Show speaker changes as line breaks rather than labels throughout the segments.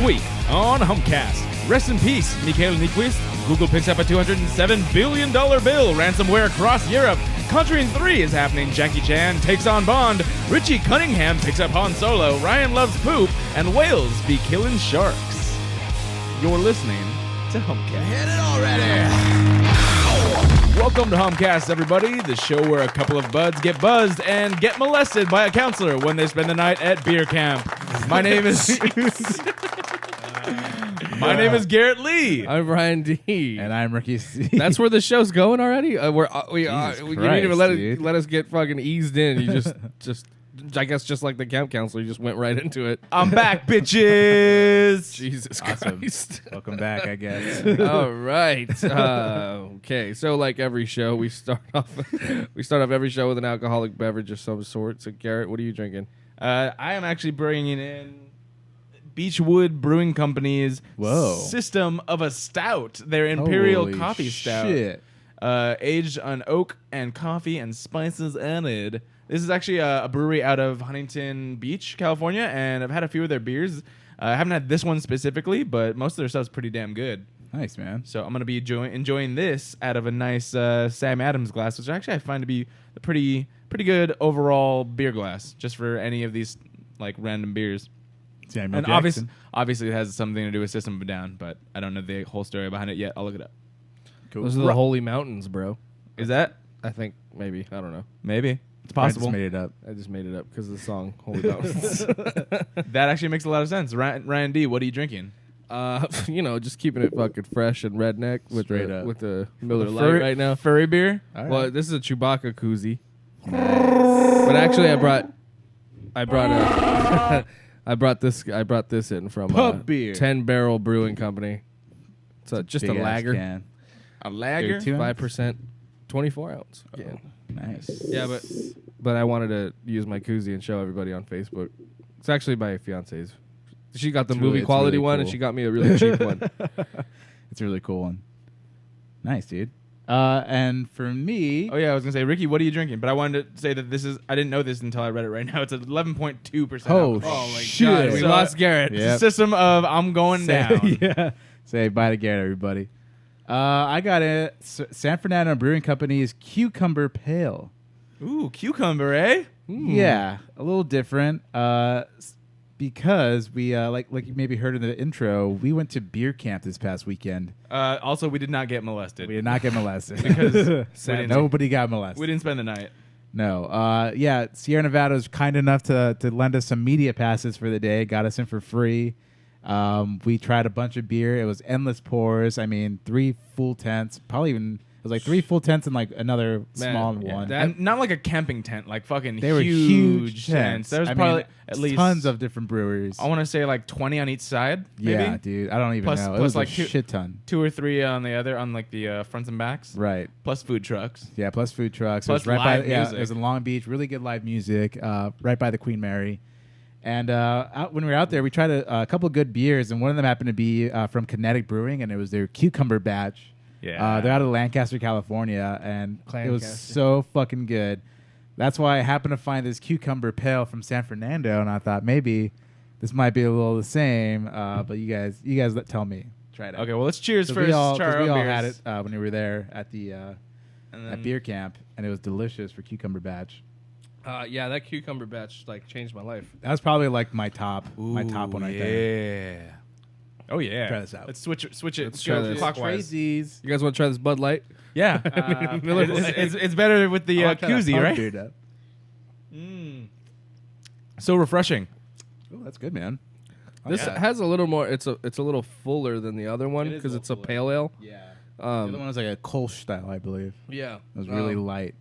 week on Humpcast. Rest in peace, Mikhail Nyquist. Google picks up a $207 billion bill ransomware across Europe. Conjuring 3 is happening. Jackie Chan takes on Bond. Richie Cunningham picks up Han Solo. Ryan loves poop. And whales be killing sharks. You're listening to Humpcast.
Hit it already!
Welcome to Humpcast, everybody, the show where a couple of buds get buzzed and get molested by a counselor when they spend the night at beer camp. My name is Garrett Lee.
I'm Ryan D.
And I'm Ricky C.
That's where the show's going already? You didn't even
dude.
let us get fucking eased in. You just I guess just like the camp counselor, you just went right into it.
I'm back, bitches.
Jesus
Awesome.
Christ.
Welcome back, I guess.
All right. Okay. So like every show, we start off every show with an alcoholic beverage of some sort. So Garrett, what are you drinking?
I am actually bringing in Beechwood Brewing Company's System of a Stout, their Imperial
Holy
Coffee Stout.
Shit.
Aged on oak and coffee and spices added. This is actually a brewery out of Huntington Beach, California, and I've had a few of their beers. I haven't had this one specifically, but most of their stuff's pretty damn good.
Nice, man.
So I'm going to be enjoying this out of a nice Sam Adams glass, which actually I find to be a pretty good overall beer glass, just for any of these like random beers.
Samuel
And
Jackson.
obviously it has something to do with System of a Down, but I don't know the whole story behind it yet. I'll look it up.
Cool.
Those are the holy mountains, bro.
Is that?
I think maybe. I don't know.
Maybe. It's
I
possible.
just made it up.
I just made it up because of the song Holy Mountains.
That actually makes a lot of sense. Ryan D, what are you drinking?
Just keeping it fucking fresh and redneck with the Miller Lite right now.
Furry beer?
All right.
Well, this is a Chewbacca koozie. But actually, I brought this in from
Pub beer.
10 Barrel Brewing Company. It's just a
Big-ass
lager,
can.
A lager?
5%, 24 ounce.
Oh,
Yeah.
nice.
Yeah, but I wanted to use my koozie and show everybody on Facebook. It's actually my fiance's. She got the movie quality
really
one,
cool.
and she got me a really cheap one.
It's a really cool one. Nice, dude. And for me,
Oh, yeah, I was going to say, Ricky, what are you drinking? But I wanted to say that I didn't know this until I read it right now. It's 11.2%.
Oh,
alcohol.
Oh my
shit.
god, we
So-
lost Garrett.
Yeah.
It's a system of I'm going down.
yeah. Say bye to Garrett, everybody. I got it. San Fernando Brewing Company's Cucumber Pale.
Ooh, cucumber, eh?
Yeah, a little different. Because we like you maybe heard in the intro, we went to beer camp this past weekend.
Also, we did not get molested.
We did not get molested
Because
nobody got molested.
we didn't spend the night.
No. Yeah, Sierra Nevada was kind enough to lend us some media passes for the day. Got us in for free. We tried a bunch of beer. It was endless pours. I mean, 3 full tents. Probably even it was like 3 full tents and like another small one.
And not like a camping tent, like fucking
They were huge
tents. There's
I
probably
mean,
at least
tons of different breweries.
I want to say like 20 on each side. Maybe?
Yeah, dude. I don't even
Plus-
know. It
plus
was
like
a
two-
shit ton.
2 or 3 on the other, on like the fronts and backs.
Right.
Plus food trucks.
Yeah, plus food trucks.
Plus
it was
live
Yeah,
music.
it was in Long Beach. Really good live music. Right by the Queen Mary. And when we were out there, we tried a couple of good beers, and one of them happened to be from Kinetic Brewing, and it was their Cucumber batch.
Yeah.
They're out of Lancaster, California, and it was
Clancaster.
so fucking good. That's why I happened to find this Cucumber Pale from San Fernando, and I thought maybe this might be a little the same. But you guys tell me. Try it out.
Okay, well, let's cheers
So
first.
we all,
Try our
'cause we
own
all
beers.
had it when we were there at the
And
at
then-
beer camp, and it was delicious for Cucumber batch.
Yeah, that cucumber batch like changed my life.
That was probably like my top one right there.
Yeah. Oh, yeah.
Try this out.
Let's switch it.
Let's
Go
try this.
clockwise.
Crazies.
You guys want to try this Bud Light?
Yeah.
Miller
It's better with the koozie, right? So refreshing.
Oh, that's good, man.
This
yeah.
has a little more. It's a little fuller than the other one
It is a
because
little
it's a pale ale.
Yeah. The other one was like a Kolsch style, I believe.
Yeah,
It was really light.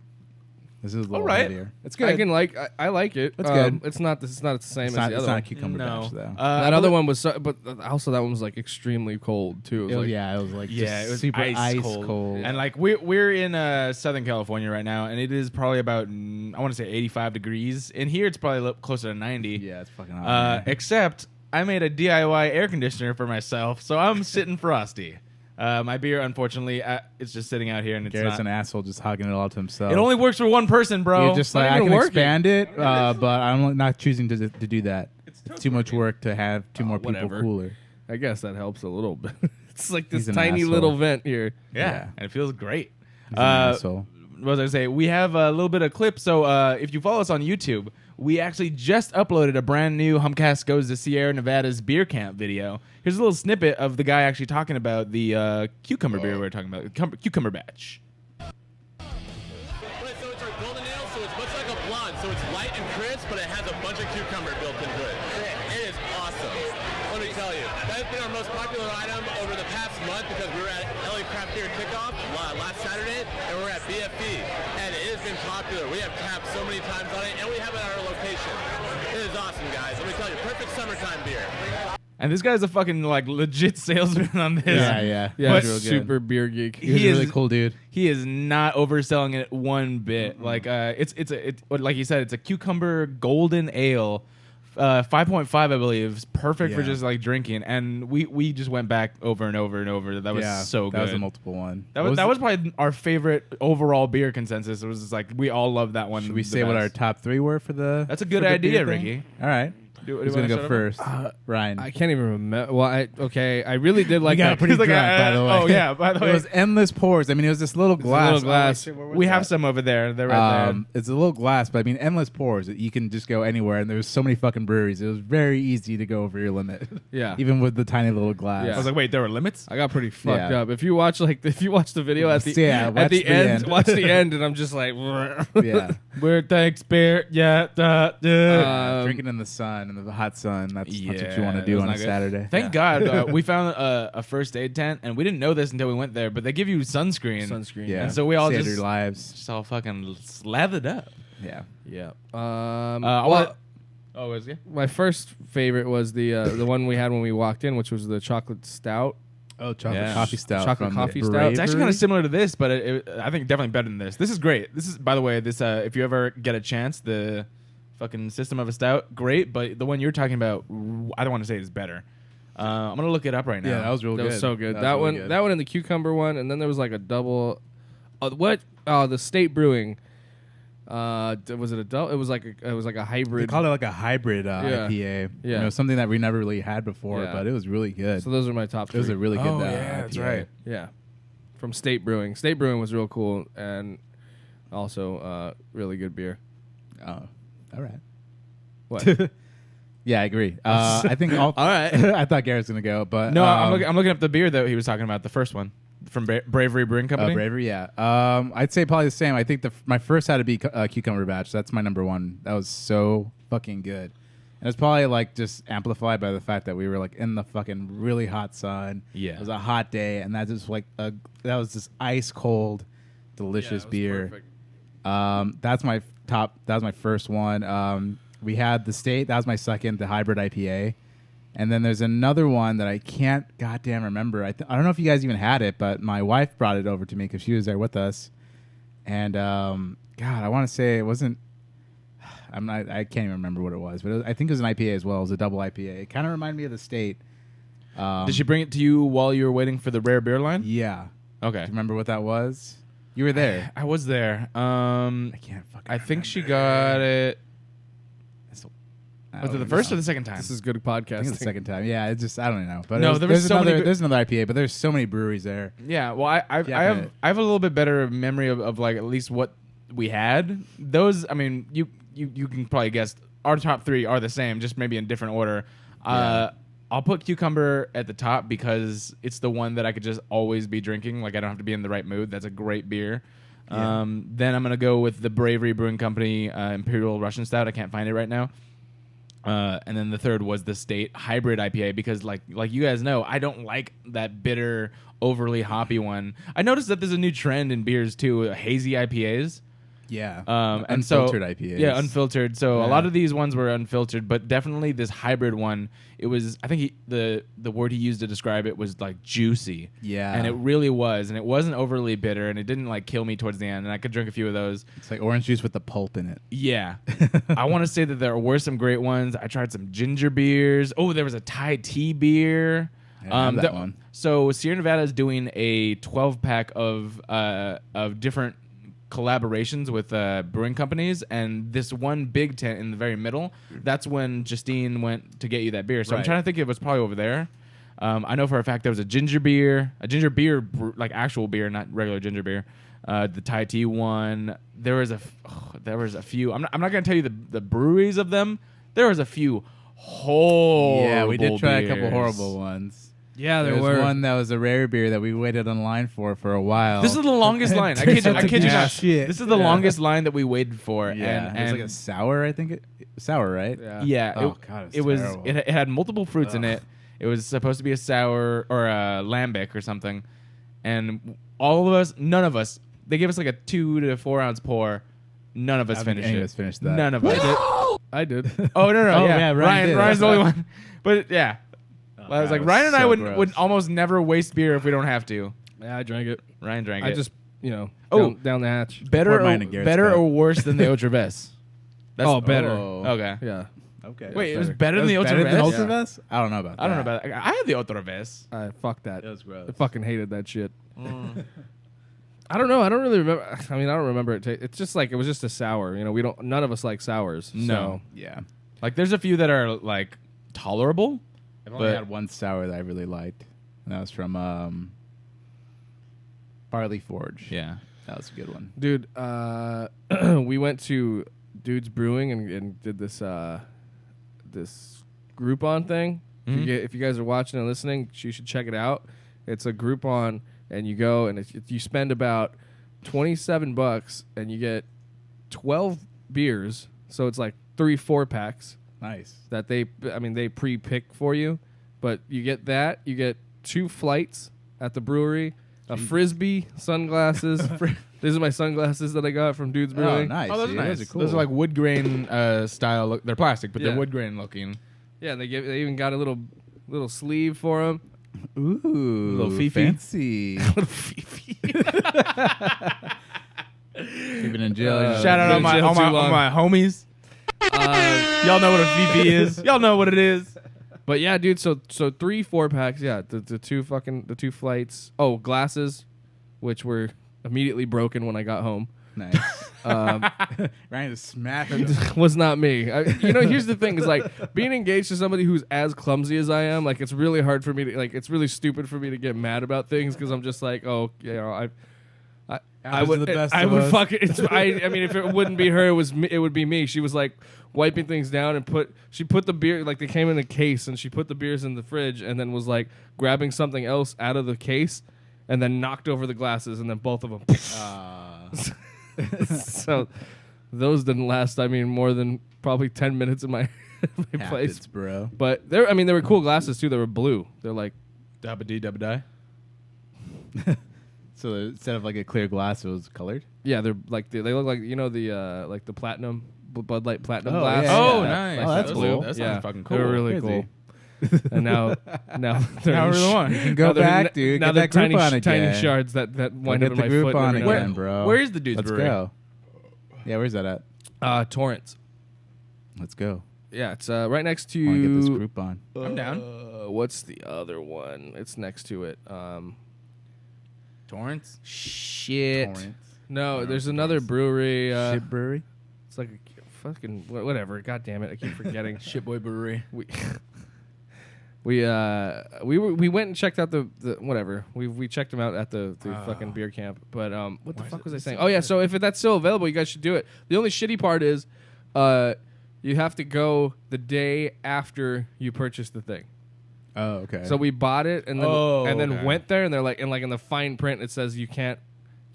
This is a little
All right.
heavier. It's
I
good.
can I like it.
That's good.
It's not the same
It's
as
not,
the
it's
other
not a
one.
cucumber
No.
batch, though.
That other one was, but also that one was like extremely cold too. It was
It was,
like,
yeah, it was like
Yeah,
just
it was
super
ice
cold.
And like we're in Southern California right now, and it is probably about I want to say 85 degrees. In here, it's probably closer to 90.
Yeah, it's fucking hot.
Except I made a DIY air conditioner for myself, so I'm sitting frosty. My beer, unfortunately, it's just sitting out here, and it's
Garrett's
not.
an asshole just hogging it all to himself.
It only works for one person, bro.
You're just
not
like, I
even
can
working.
expand it, but I'm not choosing to do that. It's too much work to have 2 more people
whatever.
cooler.
I guess that helps a little bit. It's like this
He's an
tiny
asshole.
little vent here.
Yeah, and it feels great.
He's an asshole.
What was I say? We have a little bit of clips. So if you follow us on YouTube, we actually just uploaded a brand new Humpcast Goes to Sierra Nevada's beer camp video. Here's a little snippet of the guy actually talking about the cucumber beer we were talking about, cucumber batch.
So it's our golden ale, so it's much like a blonde. So it's light and crisp, but it has a bunch of cucumber built into it. It is awesome. Let me tell you, that's been our most popular item over the past month because we were at LA Craft Beer Kickoff last Saturday, and we're at BFE, and it has been popular. We have tapped so many times on it, and we have it at our location. It is awesome, guys. Let me tell you, perfect summertime beer.
And this guy's a fucking like legit salesman on this.
Yeah.
Yeah,
But-
he's a super beer geek.
He's a really cool dude.
He is not overselling it one bit.
Mm-hmm.
Like it's like you said, it's a cucumber golden ale, 5.5 I believe. It's perfect for
Yeah.
just like drinking. And we just went back over and over and over. That was so good.
That was a multiple one.
That was probably our favorite overall beer consensus. It was just like we all love that one.
Should we
the
say what our
best.
top 3 were for the?
That's a good
for the
idea,
beer thing?
Ricky.
All right. Who's gonna go first?
Uh,
Ryan.
I can't even remember. Well, I really did like
got
that.
pretty
He's like,
drunk, by the way.
Oh yeah, by the way,
It was endless pours. I mean, it was this little glass.
little glass.
Oh, shit, where was
we have
that?
some over there. They're right there.
It's a little glass, but I mean, endless pours. You can just go anywhere, and there's so many fucking breweries. It was very easy to go over your limit.
Yeah.
even with the tiny little glass.
Yeah.
I was like, wait, there were limits?
I got pretty fucked
Yeah.
up. If you watch the video at the
Yeah,
at
watch
the
the
end,
end.
watch the end, and I'm just like,
yeah.
Weird thanks, beer. Yeah.
Drinking in the sun, in the hot sun. That's what you
Yeah,
want to
it
do
was
on a
not good.
Saturday.
Thank God we found a first aid tent, and we didn't know this until we went there, but they give you sunscreen.
sunscreen.
Yeah.
And so we all
Saved
just-
your lives.
Just all fucking slathered up.
Yeah.
Yeah.
Oh, is it?
My first favorite was the one we had when we walked in, which was the chocolate stout.
Oh, chocolate
Yeah.
coffee stout.
Chocolate
from
coffee
the
stout.
Bravery.
It's actually kind of similar to this, but I think definitely better than this. This is great. This is, by the way, this if you ever get a chance, the fucking System of a Stout, great. But the one you're talking about, I don't want to say is better. I'm gonna look it up right now.
Yeah, that was real
That
good.
was so good.
was
That
really
one,
good.
that one, and the cucumber one, and then there was like a double. The State Brewing. Was it a double? It was like a hybrid.
They called it like a hybrid IPA.
Yeah.
You know, something that we never really had before,
Yeah.
but it was really good.
So those are my top
It
three.
was a really good
Oh,
IPA.
yeah, that's right.
Yeah, from State Brewing. State Brewing was real cool, and also really good beer.
Oh, all right.
What?
Yeah, I agree. I think all
right.
I thought Garrett's gonna go, but
No, I'm looking up the beer that he was talking about, the first one from Bravery Brewing Company.
Bravery, yeah. I'd say probably the same. I think my first had to be Cucumber Batch. That's my number one. That was so fucking good. And it's probably like just amplified by the fact that we were like in the fucking really hot sun.
Yeah.
It was a hot day, and that just like that was just ice cold, delicious beer. That's my top. That was my first one. We had the State. That was my second, the hybrid IPA. And then there's another one that I can't goddamn remember. I don't know if you guys even had it, but my wife brought it over to me because she was there with us. And God, I want to say it wasn't. I can't even remember what it was, but I think it was an IPA as well. It was a double IPA. It kind of reminded me of the State.
Did she bring it to you while you were waiting for the rare beer line?
Yeah.
Okay.
Do you remember what that was? You were there.
I was there.
I can't fucking.
I think she got it.
I
Was it
don't
the
know.
first or the second time?
This is good
I think
podcasting.
it's the second time. Yeah, it's just I don't know. But
No, there was so many
there's another IPA, but there's so many breweries there.
Yeah, well, I
Yeah,
have a little bit better memory of like at least what we had. Those, I mean, you can probably guess our top three are the same, just maybe in different order.
Yeah.
I'll put Cucumber at the top because it's the one that I could just always be drinking. Like I don't have to be in the right mood. That's a great beer.
Yeah.
Then I'm gonna go with the Bravery Brewing Company Imperial Russian Stout. I can't find it right now. And then the third was the State Hybrid IPA because, like you guys know, I don't like that bitter, overly hoppy one. I noticed that there's a new trend in beers too, hazy IPAs.
Yeah.
And so
unfiltered IPAs.
Yeah, unfiltered. So a
Yeah.
lot of these ones were unfiltered, but definitely this hybrid one. It was. I think the word he used to describe it was like juicy.
Yeah.
and it really was, and it wasn't overly bitter, and it didn't like kill me towards the end. And I could drink a few of those.
It's like orange juice with the pulp in it.
Yeah. I want to say that there were some great ones. I tried some ginger beers. Oh, there was a Thai tea beer.
I didn't have that one.
So Sierra Nevada is doing a 12-pack of different collaborations with brewing companies, and this one big tent in the very middle, that's when Justine went to get you that beer. So I'm
Right.
trying to think it was probably over there. I know for a fact there was a ginger beer, like actual beer, not regular ginger beer. The Thai tea one. There was a few. I'm not gonna tell you the breweries of them. There was a few horrible.
Yeah, we did try a couple
beers.
horrible ones.
Yeah,
There was one that was a rare beer that we waited in line for a while.
This is the longest line. I kid you
Yeah.
not.
Shit.
This is the longest line that we waited for.
Yeah,
and
it was like a sour, I think. Sour, right?
Yeah.
yeah.
Oh, God,
it was.
terrible.
It had multiple fruits in it. It was supposed to be a sour or a lambic or something, and none of us. They gave us like a 2 to 4 ounce pour. None of us
I don't think
finished
any
it.
of us finished that.
None of us.
I did.
Oh no,
Oh,
yeah,
yeah, Ryan did.
Ryan's the only one. But yeah, I was
God,
like
it was
Ryan and I
so
would
gross.
almost never waste beer if we don't have to.
Yeah, I drank it.
Ryan drank
I
it.
just,
Oh.
down the hatch.
better
poured mine in Garrett's cup.
or worse than the Ultraves?
Oh, better.
Okay.
Yeah.
Okay.
Wait, it was
better.
better than the
Better than
Ultraves?
Ultraves? I don't know about that.
I don't know about that. I had the Ultraves.
Fuck that.
It was gross.
I fucking hated that shit. I don't know. I don't really remember. I mean, I don't remember it. It's just like it was just a sour. None of us like sours.
No.
Yeah.
Like there's a few that are like tolerable.
I've only
But-
had one sour that I really liked, and that was from Barley Forge.
Yeah.
That was a good one.
Dude, we went to Dude's Brewing and did this this Groupon thing. If you guys are watching and listening, you should check it out. It's a Groupon, and you go and you spend about $27, and you get 12 beers. So it's like 3 4-packs
Nice.
that they pre-pick for you, but you get that. You get 2 flights at the brewery, a frisbee, sunglasses. These are my sunglasses that I got from Dude's
Oh,
Brewing.
nice.
Oh, those are
dude.
nice.
Those are cool.
Those are like wood grain style. Look. They're plastic, but
Yeah.
they're wood grain looking.
Yeah, they even got a little sleeve for them.
Ooh,
Little fifi.
fancy.
Little fifi.
Even in jail.
Shout out
been
on my
in jail
on
too
my, on
long.
my homies. Y'all know what a VP is. Y'all know what it is.
But yeah, dude. So 3 4-packs. Yeah, the 2 flights. Oh, glasses, which were immediately broken when I got home.
Nice.
Um,
Ryan is smacking.
was not me. Here's the thing: is like being engaged to somebody who's as clumsy as I am. Like, it's really hard for me to it's really stupid for me to get mad about things because I'm just like, oh, I would,
the best
I
of
would
us.
fuck it. I mean, if it wouldn't be her, it would be me. She was like wiping things down and she put the beer, like they came in a case, and she put the beers in the fridge, and then was like grabbing something else out of the case, and then knocked over the glasses, and then both of them. So those didn't last. I mean, more than probably 10 minutes in my place.
Happens, bro.
But they were cool glasses too. They were blue. They're like,
Dabba dee dabba die.
So instead of like a clear glass, it was colored.
yeah, they're like they look like the platinum Bud Light platinum
Oh,
glass.
yeah,
Oh,
yeah.
nice.
Oh, that's
Those-
cool.
That sounds
Yeah,
fucking cool.
They were really
Crazy.
cool. And now they're
Now
in
we're the one.
You can go back, dude.
Now
Get
they're
that
tiny,
Groupon
tiny
again.
shards that wind up
Get
in
the
my foot.
Groupon
every now and
again,
then.
bro.
Where is the Dude's
Let's
Brewery?
go. Yeah, where's that at?
Torrance.
Let's go.
Yeah, it's right next to.
I want to get this Groupon.
I'm down.
What's the other one? It's next to it.
Torrance.
Shit.
Torrance.
No, there's another brewery.
Shit brewery.
It's like a fucking whatever. God damn it! I keep forgetting.
Shitboy Brewery.
We went and checked out the whatever. We checked them out at the fucking beer camp. But what the fuck was I saying? Oh yeah, so if that's still available, you guys should do it. The only shitty part is you have to go the day after you purchase the thing.
Oh, okay.
So we bought it and then
okay.
went there, and they're like in the fine print it says you can't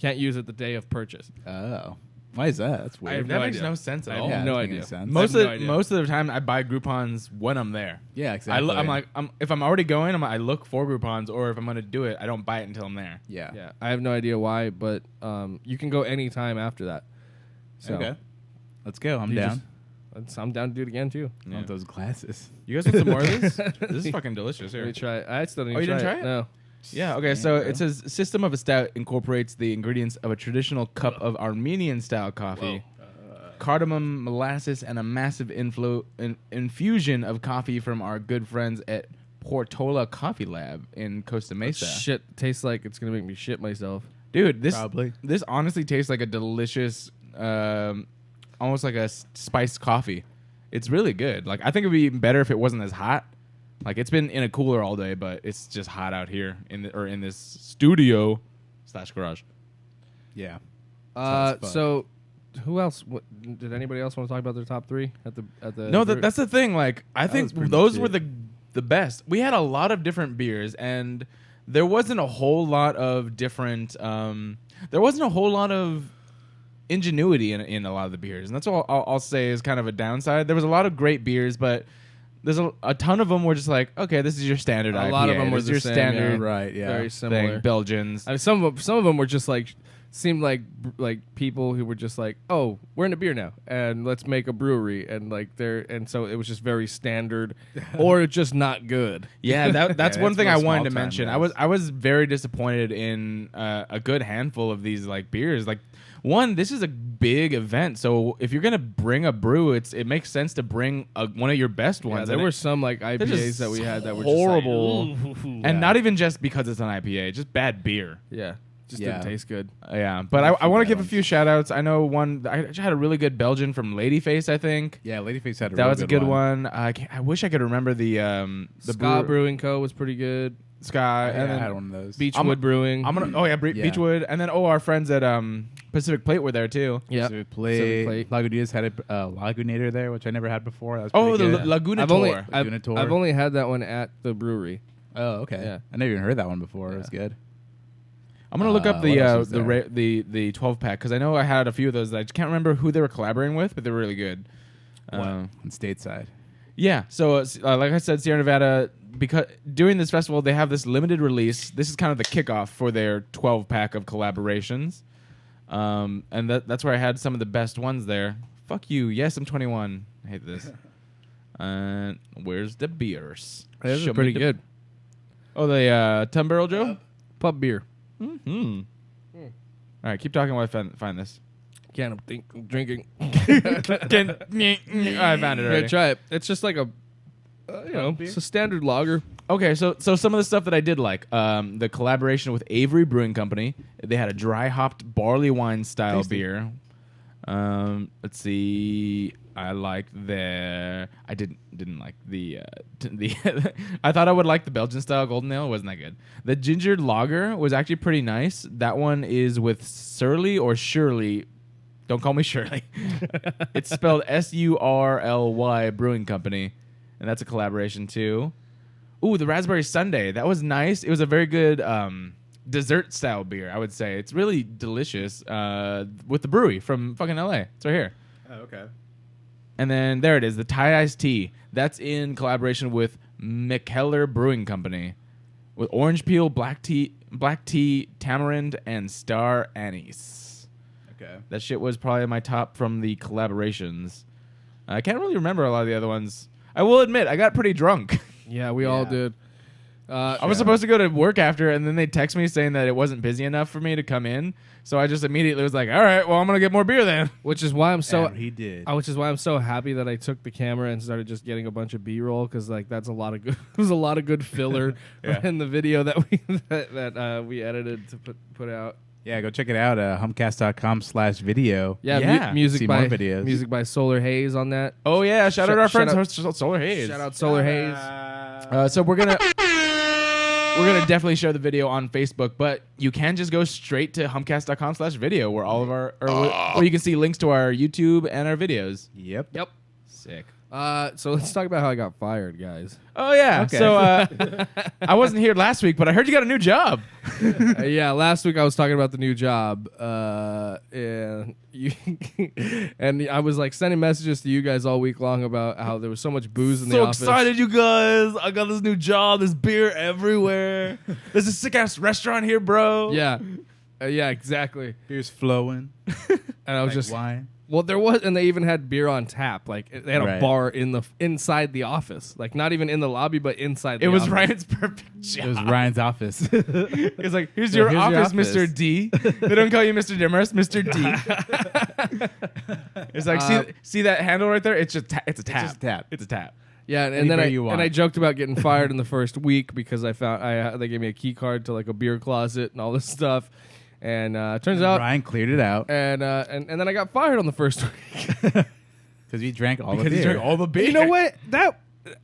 use it the day of purchase.
Oh, why is that? That's weird.
That
no
makes
idea.
no sense at
I
all.
have
Yeah,
no
that doesn't make
idea.
any sense.
Most
I have
of
no idea.
most of the time, I buy Groupons when I'm there.
Yeah, exactly.
If I'm already going, I look for Groupons, or if I'm gonna do it, I don't buy it until I'm there.
Yeah.
Yeah, I have no idea why, but you can go any time after that. So
Okay. Let's go. I'm
you
down.
I'm down to do it again too.
I want those glasses.
You guys want some more of this? This is fucking delicious.
Let
Here.
me try it. I still didn't
Oh, you
try
didn't try it?
No.
Yeah. Okay. So
bro.
it says system of a stout incorporates the ingredients of a traditional cup of Armenian style coffee, cardamom, molasses, and a massive infusion of coffee from our good friends at Portola Coffee Lab in Costa Mesa.
Shit tastes like it's gonna make me shit myself.
Dude, this
Probably.
this honestly tastes like a delicious, almost like a spiced coffee. It's really good. Like I think it'd be even better if it wasn't as hot. Like it's been in a cooler all day, but it's just hot out here in this studio / garage.
Yeah.
So who else? Did anybody else want to talk about their top 3 at the?
No, that's the thing. Like I think those were the best. We had a lot of different beers, and there wasn't a whole lot of different. There wasn't a whole lot of ingenuity in a lot of the beers, and that's all I'll say is kind of a downside. There was a lot of great beers, but there's a ton of them were just like, okay, this is your standard IPA.
A lot of them were
your
same,
standard,
right? Yeah,
very similar.
thing, Belgians.
I mean, some of them were just like seemed like people who were just like, oh, we're into beer now, and let's make a brewery, and so it was just very standard, or just not good.
Yeah, that's one thing I wanted to mention.
Guys.
I was very disappointed in a good handful of these like beers. Like one, this is a big event, so if you're gonna bring a brew, it makes sense to bring one of your best ones.
Yeah, there were some like IPAs that we had that were
horrible,
just like,
and
yeah.
not even just because it's an IPA, just bad beer.
Yeah. Just
Yeah.
didn't taste good.
Yeah, but I want to give a few shout outs. I know one, I had a really good Belgian from Ladyface, I think.
Yeah, Ladyface had
That was a good one. I wish I could remember the
Ska Brewing Co. was pretty good.
Sky.
Yeah,
And
I
then
had one of those.
Beechwood Brewing.
I'm gonna. Oh yeah,
Yeah.
Beechwood, and then our friends at Pacific Plate were there too.
Yeah.
So we
Pacific
played. Lagunitas had a Lagunator there, which I never had before. That was
Oh,
pretty
the
good.
Laguna
I've only,
Tour.
I've,
Laguna Tour.
I've only had that one at the brewery.
Oh, okay.
Yeah.
I never even heard that one before. It was good.
I'm gonna look up
what else was
the 12 pack because I know I had a few of those. That I just can't remember who they were collaborating with, but they were really good.
On stateside.
Yeah. So like I said, Sierra Nevada, because during this festival they have this limited release. This is kind of the kickoff for their 12 pack of collaborations, and that's where I had some of the best ones there. Fuck you. Yes, I'm 21. I hate this. Where's the beers?
This
Show
is pretty
me
good.
Oh, the 10 Barrel Joe.
Pub beer.
Mm-hmm. All right, keep talking while I find this.
Can't think drinking.
I found it already.
Yeah, try it. It's just like a, it's a standard lager.
Okay, so some of the stuff that I did like, the collaboration with Avery Brewing Company. They had a dry hopped barley wine style
Tasty.
beer. Let's see. I liked I didn't like the I thought I would like the Belgian style golden ale. It wasn't that good. The ginger lager was actually pretty nice. That one is with Surly or Shirley. Don't call me Shirley. It's spelled Surly Brewing Company, and that's a collaboration too. Ooh, the raspberry sundae. That was nice. It was a very good dessert style beer, I would say. It's really delicious with the brewery from fucking LA. It's right here.
Oh, okay.
And then there it is, the Thai iced tea. That's in collaboration with McKellar Brewing Company, with orange peel, black tea, tamarind, and star anise.
Okay.
That shit was probably my top from the collaborations. I can't really remember a lot of the other ones. I will admit, I got pretty drunk.
Yeah, we all did.
I was supposed to go to work after, and then they text me saying that it wasn't busy enough for me to come in. So I just immediately was like, all right, well, I'm going to get more beer then.
Which is why I'm so
And he did.
which is why I'm so happy that I took the camera and started just getting a bunch of B-roll because like that's a lot of good. It was a lot of good filler in the video that we edited to put out.
Yeah, go check it out. Humpcast.com/video.
Yeah, music
See
by
more videos.
music by Solar Haze on that.
Oh, yeah. Shout out our friends,
shout
Solar Haze.
Shout out Solar Haze.
So we're gonna definitely share the video on Facebook, but you can just go straight to humpcast.com/video where all of where you can see links to our YouTube and our videos.
Yep.
Sick.
So let's talk about how I got fired, guys.
Oh yeah.
Okay.
So I wasn't here last week, but I heard you got a new job.
Yeah, last week I was talking about the new job, and and I was like sending messages to you guys all week long about how there was so much booze in the office.
So excited, you guys! I got this new job. There's beer everywhere. There's a sick ass restaurant here, bro.
Yeah, yeah, exactly.
Beer's flowing.
And I was
Like
just
wine.
well, there was, and they even had beer on tap. Like they had a
Right.
bar inside the office, like not even in the lobby, but inside.
It
the
was
office.
Ryan's perfect job.
It was Ryan's office.
It's like, here's
So
your
here's your
office,
office.
Mr. D. They don't call you Mr. Demers, Mr. D. It's like, see that handle right there? It's just it's a tap.
just a tap.
It's a tap.
Yeah, and
Any
then
beer you want.
I joked about getting fired in the first week because I found they gave me a key card to like a beer closet and all this stuff, and turns out
Ryan cleared it out
and then I got fired on the first week.
because he drank all the beer.
all the beer.
You know what?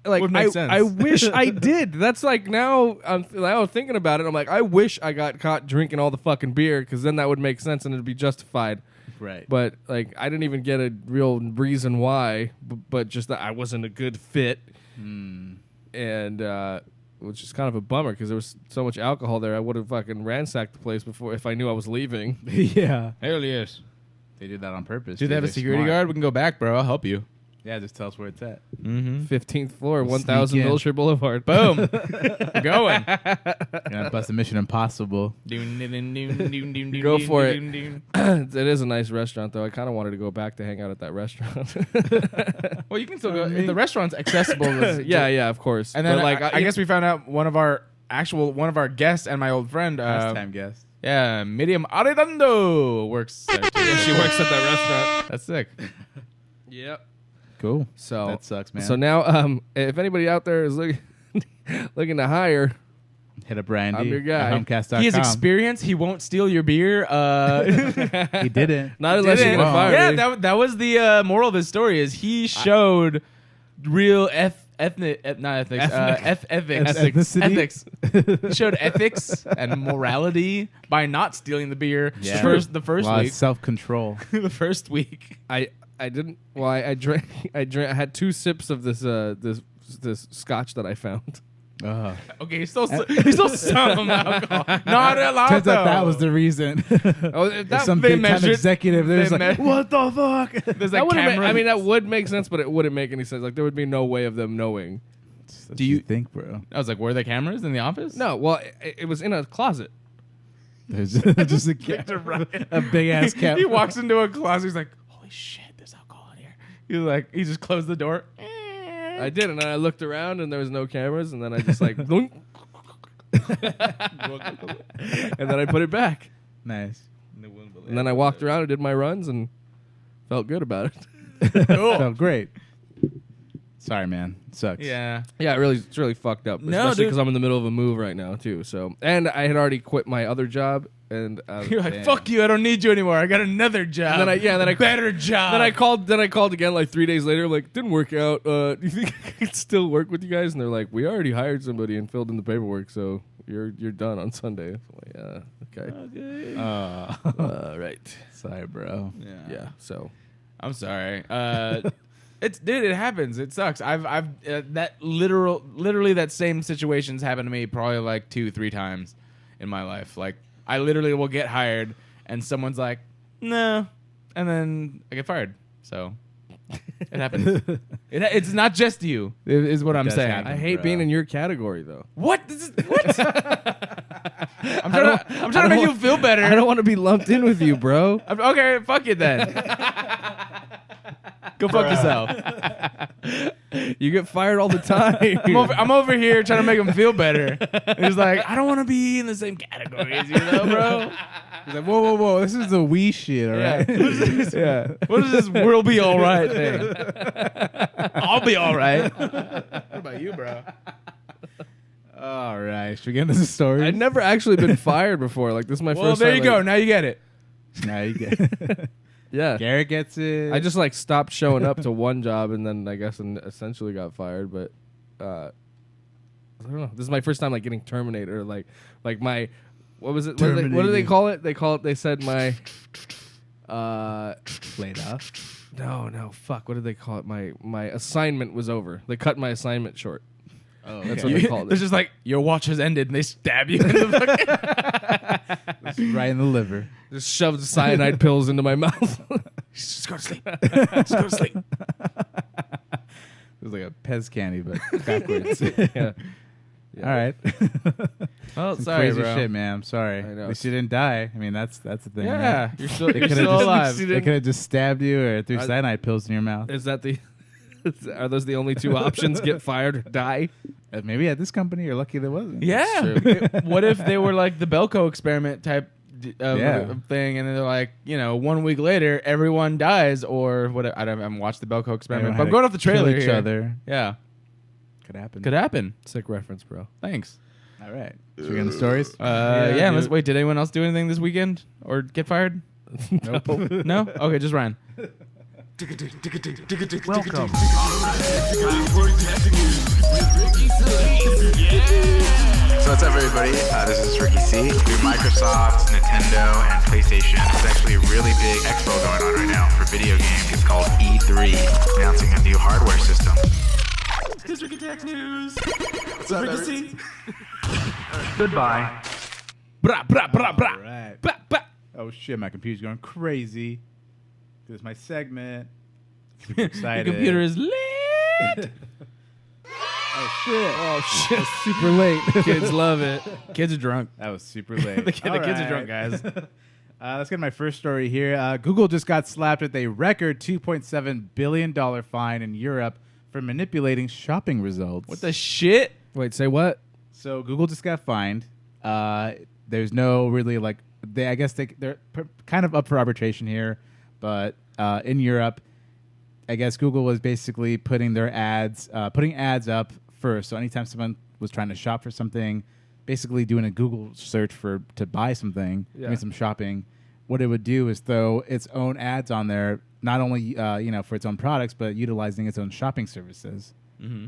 like
Would make sense.
I wish I did. That's like now I'm thinking about it. I'm like, I wish I got caught drinking all the fucking beer because then that would make sense and it'd be justified.
Right.
But like, I didn't even get a real reason why, but just that I wasn't a good fit, and which is kind of a bummer because there was so much alcohol there. I would have fucking ransacked the place before if I knew I was leaving.
Yeah.
Hell yes.
They did that on purpose.
Do they have a
They're
security
smart.
guard? We can go back, bro. I'll help you.
Yeah, just tell us where it's at.
Mm-hmm.
15th floor,
We'll
1000
sneak in.
Wilshire Boulevard.
Boom. Going.
You're gonna bust a Mission Impossible.
Go for it. It is a nice restaurant, though. I kind of wanted to go back to hang out at that restaurant.
Well, you can still go. The restaurant's accessible.
yeah, of course.
And then
But,
like, I guess we found out one of our guests and my old friend.
Last time guest.
Yeah, Miriam Arredondo works there too.
she works at that restaurant.
That's sick.
Yep.
Cool.
So
That sucks, man.
So now, if anybody out there is looking to hire,
hit up Randy.
I'm your guy.
At Humpcast.com.
He has experience. He won't steal your beer.
He didn't.
not unless you're
Didn't.
gonna fire
Yeah,
me.
that was the moral of his story. Is he showed real ethics.
Ethnicity?
He showed ethics and morality by not stealing the beer.
Yeah.
The first
Well,
week.
self-control.
The first week.
I didn't. Well, I drank. I had 2 sips of this this scotch that I found.
Okay, he's still some alcohol. Not allowed.
Turns out that
though.
was the reason.
Oh,
Some
they
big time
measured-
executive. There's
they
like,
me-
what the fuck?
There's
that
like
wouldn't
camera.
I mean, that would make sense, but it wouldn't make any sense. Like there would be no way of them knowing.
Do you think, bro?
I was like, were there cameras in the office?
No, well, it was in a closet.
There's just a big ass cap.
He walks into a closet. He's like, holy shit, there's alcohol in here. He's like, he just closed the door.
I did, and then I looked around, and there was no cameras, and then I just like, doink. And then I put it back,
Nice.
and then I walked around and did my runs, and felt good about it.
Felt great. Sorry, man. It sucks.
Yeah.
Yeah, it's really fucked up,
No,
especially
dude.
because I'm in the middle of a move right now too. So, and I had already quit my other job, and
You're like,
Damn.
fuck you, I don't need you anymore. I got another job.
then I
better job.
Then I called again like 3 days later. Like, didn't work out. Do you think I could still work with you guys? And they're like, we already hired somebody and filled in the paperwork, so you're done on Sunday. I'm like, okay. Right.
Sorry, bro.
Yeah. So
I'm sorry. It happens. It sucks. I've that literally that same situation's happened to me probably like 2-3 times in my life. Like I literally will get hired and someone's like, no, and then I get fired. So it happens. It's not just you. Is what I'm
does
saying.
happen.
I hate
Bro.
being in your category though.
What? What? I'm trying to make you feel better.
I don't want to be lumped in with you, bro.
Okay, fuck it then. Go fuck yourself.
You get fired all the time.
I'm over here trying to make him feel better. He's like, I don't want to be in the same category as you, though, bro.
He's like, whoa. This is the we shit, all right?
Yeah.
What is this "we'll be all right" thing? I'll be all right. What about you, bro?
All right. Should we get into the story?
I'd never actually been fired before. Like, this is my
Well,
first
there
time.
you go. Now you get it.
Now you get
Yeah.
Garrett gets it.
I just like stopped showing up to one job and then I guess essentially got fired. But I don't know. This is my first time like getting terminated or like my what was it? What do they
Terminated.
call it? They said my
laid off.
no fuck. What did they call it? My assignment was over. They cut my assignment short.
Oh,
That's what they called
It's
it.
just like your watch has ended, and they stab you in the fucking.
right in the liver.
Just shoved cyanide pills into my mouth.
Just go to sleep. Just go to sleep.
It was like a Pez candy, but backwards.
Yeah.
All right.
Oh,
Some
sorry,
crazy
bro.
shit, man. I'm sorry.
I know.
At least you didn't die. I mean, that's the thing.
Yeah,
right?
you're still
They
you're
could've
still
just-
alive.
They could have just stabbed you or threw cyanide pills in your mouth.
Is that the? Are those the only two options? Get fired or die?
Maybe at this company, you're lucky there wasn't.
Yeah. What if they were like the Belko experiment type
Yeah.
thing, and then they're like, 1 week later, everyone dies, or what? I haven't watched the Belko experiment,
Everyone
but I'm
had
going
to
off the trailer
kill each
here.
other.
Yeah,
Could happen.
could happen.
Sick reference, bro.
Thanks.
All right. Should we get into stories?
Yeah.
dude.
Wait. Did anyone else do anything this weekend or get fired?
Nope.
No. Okay, just Ryan.
Welcome.
So what's up, everybody? This is Ricky C. Microsoft, Nintendo, and PlayStation. There's actually a really big expo going on right now for video games. It's called E3, announcing a new hardware system.
Here's Ricky Tech News. What's up, Ricky C? Goodbye.
Bra, bra, bra, bra.
All right.
Bra, bra.
Oh shit, my computer's going crazy. This is my segment. Super excited.
The computer is lit.
Oh shit.
Oh shit! Super late.
Kids love it. Kids are drunk.
That was super late.
The kids are drunk, guys.
Let's get my first story here. Google just got slapped with a record $2.7 billion fine in Europe for manipulating shopping results.
What the shit?
Wait, say what?
So Google just got fined. There's no really I guess they're kind of up for arbitration here, but in Europe, I guess Google was basically putting ads up first. So anytime someone was trying to shop for something, basically doing a Google search to buy something, doing some shopping, what it would do is throw its own ads on there, not only for its own products, but utilizing its own shopping services. Mm-hmm.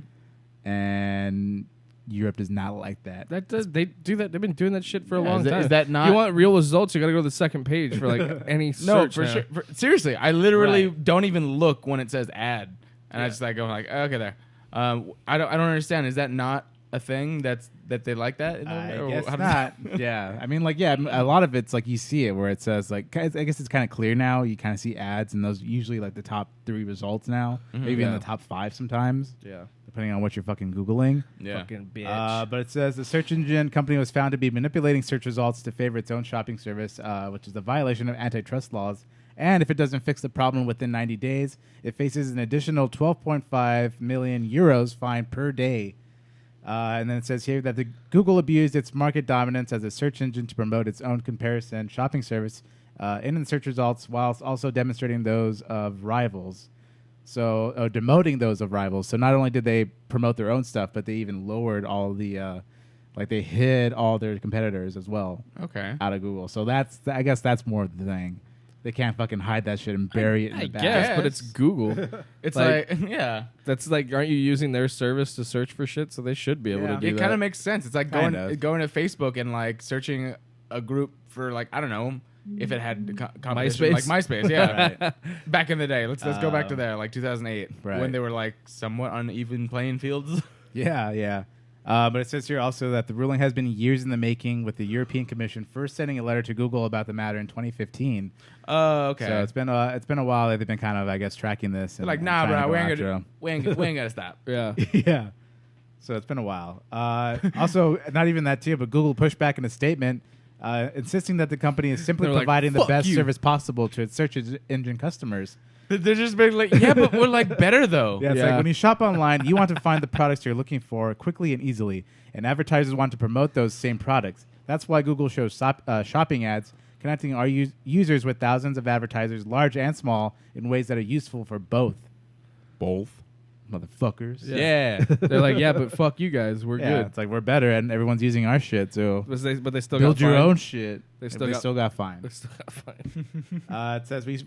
And Europe does not like that.
They do that. They've been doing that shit for a long time.
Is that not?
If you want real results, you got to go to the second page for any search.
No, for
now.
sure. Seriously, I literally
Right.
don't even look when it says ad, and I just go okay there. I don't understand. Is that not a thing that they like that?
I
Or
guess
how does
not.
that-
Yeah. I mean, a lot of it's you see it where it says I guess it's kind of clear now. You kind of see ads, and those usually the top 3 results now, maybe in
Yeah.
the top 5 sometimes,
Yeah.
depending on what you're fucking Googling.
Yeah.
Fucking bitch.
But it says the search engine company was found to be manipulating search results to favor its own shopping service, which is a violation of antitrust laws. And if it doesn't fix the problem within 90 days, it faces an additional 12.5 million euros fine per day. And then it says here that the Google abused its market dominance as a search engine to promote its own comparison shopping service in the search results, whilst also demonstrating those of rivals. So demoting those of rivals. So not only did they promote their own stuff, but they even lowered all the they hid all their competitors as well
Okay.
out of Google. So I guess that's more of the thing. They can't fucking hide that shit and bury it in
I
the back.
guess, but it's Google.
It's
Like-
yeah.
That's aren't you using their service to search for shit? So they should be able
Yeah.
to do
It
that.
kind of makes sense. It's like
Kind
going
of.
to Facebook and searching a group for I don't know if it had competition,
MySpace?
like MySpace. Yeah, back in the day. Let's go back to there, 2008,
Right.
when they were somewhat uneven playing fields.
Yeah. But it says here also that the ruling has been years in the making, with the European Commission first sending a letter to Google about the matter in 2015.
Oh, okay.
So it's been a while that they've been kind of, I guess, tracking this.
They're
And
nah,
trying to
bro,
go
we
after
ain't gonna stop.
Yeah.
'em. Yeah. So it's been a while. Also, not even that too, but Google pushed back in a statement, insisting that the company is simply
They're like,
providing the
"Fuck
best
you."
service possible to its search engine customers.
They're just being yeah, but we're better though.
Yeah, it's
Yeah.
when you shop online, you want to find the products you're looking for quickly and easily, and advertisers want to promote those same products. That's why Google shows shopping ads, connecting our users with thousands of advertisers, large and small, in ways that are useful for both. Motherfuckers.
Yeah.
They're like, yeah, but fuck you guys. We're
Yeah,
good.
it's we're better, and everyone's using our shit, so
But they still
build
got
your
fined.
own shit.
They
And
still
they
got-
still got fined.
They still got fined.
It says we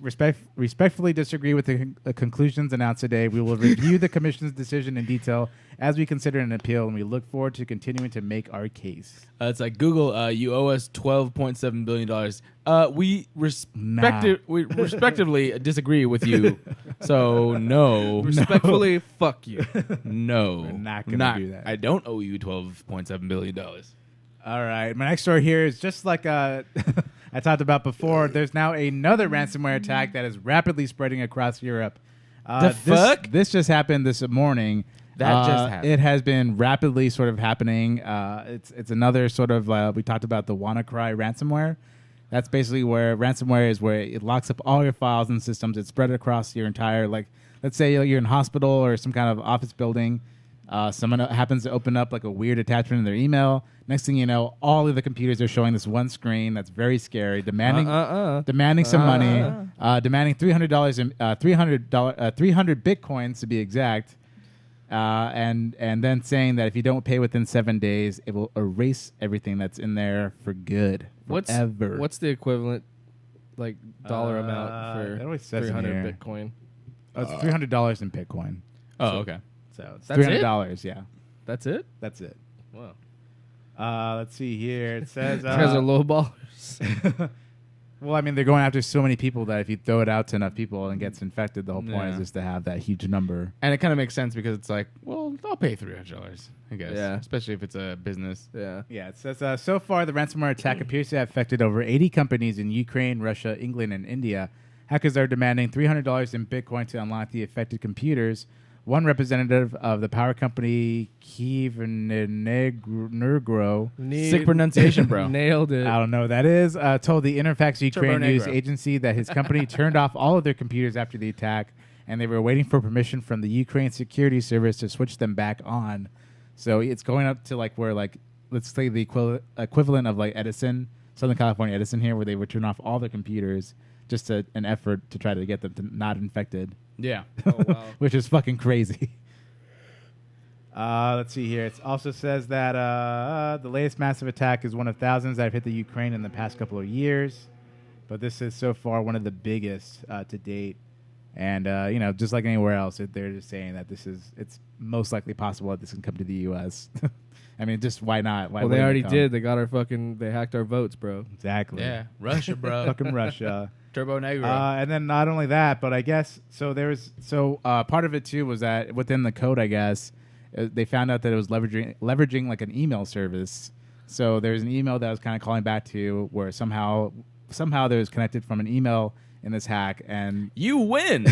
respectfully disagree with the conclusions announced today. We will review the commission's decision in detail as we consider an appeal, and we look forward to continuing to make our case.
It's Google, you owe us $12.7 billion. We respectively disagree with you. So, no.
Respectfully, fuck you.
No.
We're not gonna do that.
I don't owe you $12.7 billion.
All right, my next story here is just like I talked about before. There's now another ransomware attack that is rapidly spreading across Europe.
fuck?
This just happened this morning.
That just happened.
It has been rapidly sort of happening. It's another sort of we talked about the WannaCry ransomware. That's basically where ransomware is, where it locks up all your files and systems. It's spread across your entire, let's say you're in a hospital or some kind of office building. Someone happens to open up a weird attachment in their email. Next thing you know, all of the computers are showing this one screen that's very scary, demanding some money, demanding $300 and 300 bitcoins to be exact, and then saying that if you don't pay within 7 days, it will erase everything that's in there for good. Forever.
What's the equivalent dollar amount
It
for
always says in
300
here.
Bitcoin?
Oh, it's $300 in Bitcoin.
Oh, okay.
So it's
That's it?
$300. Yeah,
That's it?
that's it.
Wow.
Let's see here. It says
These guys are low ballers.
well, I mean, they're going after so many people that if you throw it out to enough people and gets infected, the whole point is
Yeah.
just to have that huge number.
And it kind of makes sense because it's like, well, I'll pay $300, I guess.
Yeah.
Especially if it's a business.
Yeah.
Yeah, it says so far the ransomware attack appears to have affected over 80 companies in Ukraine, Russia, England, and India. Hackers are demanding $300 in Bitcoin to unlock the affected computers. One representative of the power company Kiev Nergro,
Sick pronunciation, bro.
Nailed it.
I don't know what that is, told the Interfax Ukraine
Turbo
news
Negro.
agency that his company turned off all of their computers after the attack, and they were waiting for permission from the Ukraine security service to switch them back on. So it's going up to like where like let's say the equivalent of like Edison, Southern California Edison here, where they would turn off all their computers just an effort to try to get them to not infected.
Yeah.
Oh, wow.
Which is fucking crazy. Let's see here. It also says that the latest massive attack is one of thousands that have hit the Ukraine in the past couple of years. But this is so far one of the biggest to date. And, just like anywhere else, they're just saying that it's most likely possible that this can come to the U.S. I mean, just why not? Why
Well, they
wouldn't it
already
come?
did. They hacked our votes, bro.
Exactly.
Yeah. Russia, bro.
Fucking Russia.
Turbo Negro.
And then not only that, but I guess part of it too was that within the code, I guess they found out that it was leveraging like an email service. So there's an email that was kind of calling back to where somehow there was connected from an email in this hack, and
you win.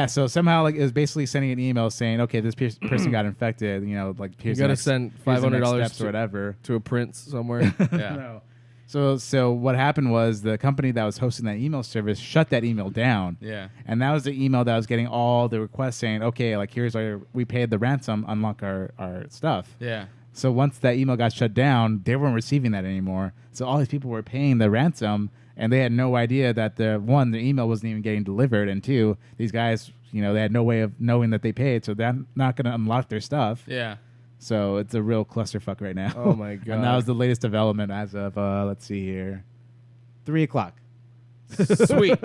so somehow like it was basically sending an email saying, okay, this person got infected. Like
You
here's
got to
the next-
send
here's the next
$500
steps or whatever.
to a prince somewhere.
Yeah.
So what happened was the company that was hosting that email service shut that email down.
Yeah.
And that was the email that was getting all the requests saying, okay, like here's we paid the ransom, unlock our stuff.
Yeah.
So once that email got shut down, they weren't receiving that anymore. So all these people were paying the ransom, and they had no idea that the email wasn't even getting delivered, and two, these guys, they had no way of knowing that they paid, so they're not going to unlock their stuff.
Yeah.
So it's a real clusterfuck right now.
Oh, my God.
And that was the latest development as of, let's see here, 3:00.
Sweet.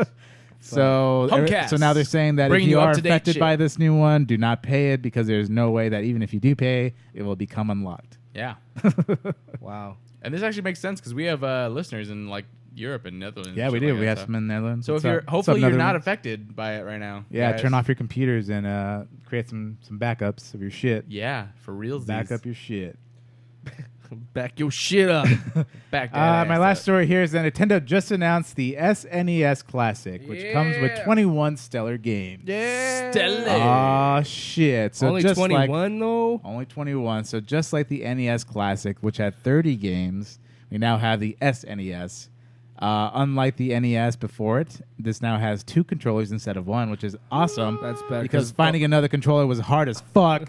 So
Humpcast.
now they're saying that if
Bringing
you
you
are
up-to-date
affected
shit.
by this new one, do not pay it because there's no way that even if you do pay, it will become unlocked.
Yeah.
Wow.
And this actually makes sense because we have listeners in like Europe and Netherlands.
Yeah,
and
we
shit
do.
like
We
that,
have some in the Netherlands.
So
What's
if you're
up? What's
hopefully
up,
you're not
Netherlands?
affected by it right now.
Yeah,
guys.
turn off your computers and create some backups of your shit.
Yeah, for real.
Back up your shit.
Back your shit up.
Back that
My
ass
last
up.
story here is that Nintendo just announced the SNES Classic, which comes with
Yeah.
21 stellar games.
Yeah.
Stellar.
Oh shit! So
Only
just
21, though?
only 21. So just like the NES Classic, which had 30 games, we now have the SNES. Unlike the NES before it, this now has 2 controllers instead of 1, which is awesome.
That's better.
Because finding another controller was hard as fuck.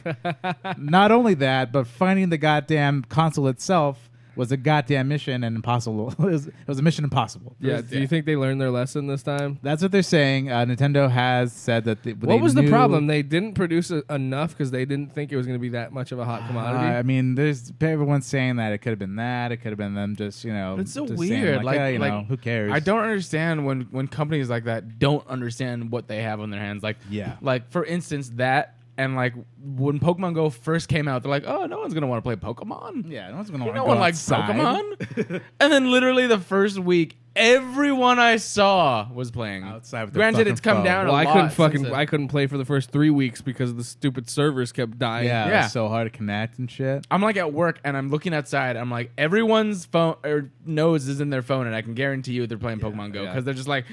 Not only that, but finding the goddamn console itself was a goddamn mission and impossible. It was a mission impossible.
Yeah, do you think they learned their lesson this time?
That's what they're saying. Nintendo has said that
What was the problem? They didn't produce enough because they didn't think it was going to be that much of a hot commodity?
I mean, there's everyone's saying that it could have been that. It could have been them just,
It's so
just saying,
weird.
yeah, who cares?
I don't understand when companies like that don't understand what they have on their hands. Like for instance, that and like when Pokemon Go first came out, they're like, oh, no one's gonna want to play Pokemon.
Yeah, no one's gonna want to
No
go
one likes
outside.
Pokemon. And then literally the first week, everyone I saw was playing.
Outside with their
Granted,
fucking
it's come
phone.
down
well,
a
I
lot
couldn't
since then.
I couldn't play for the first 3 weeks because the stupid servers kept dying.
Yeah,
Yeah.
it's so hard to connect and shit.
I'm like at work and I'm looking outside. I'm like, everyone's phone or nose is in their phone, and I can guarantee you they're playing Pokemon Go because they're just like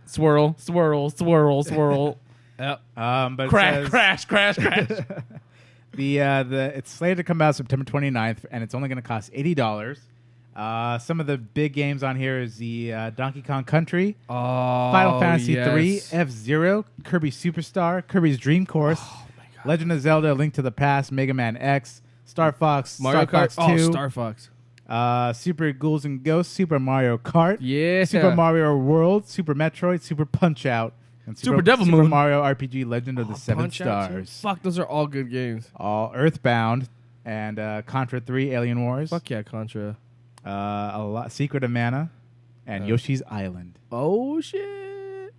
swirl, swirl, swirl, swirl.
Yep.
But it
Crash,
says
crash, crash, crash.
it's slated to come out September 29th, and it's only going to cost $80. Some of the big games on here is the Donkey Kong Country,
Oh,
Final Fantasy
yes.
3, F-Zero, Kirby Superstar, Kirby's Dream Course, Legend of Zelda: Link to the Past, Mega Man X, Star Fox,
Mario
Star
Kart.
Fox 2,
Star Fox.
Super Ghouls and Ghosts, Super Mario Kart,
Yeah.
Super Mario World, Super Metroid, Super Punch Out, and
Super Devil
Super
Moon.
Mario RPG: Legend of the Seven
Punch Out, too.
Stars.
Fuck, those are all good games.
All Earthbound and Contra 3, Alien Wars.
Fuck yeah, Contra.
Secret of Mana, and Yoshi's Island.
Oh, shit.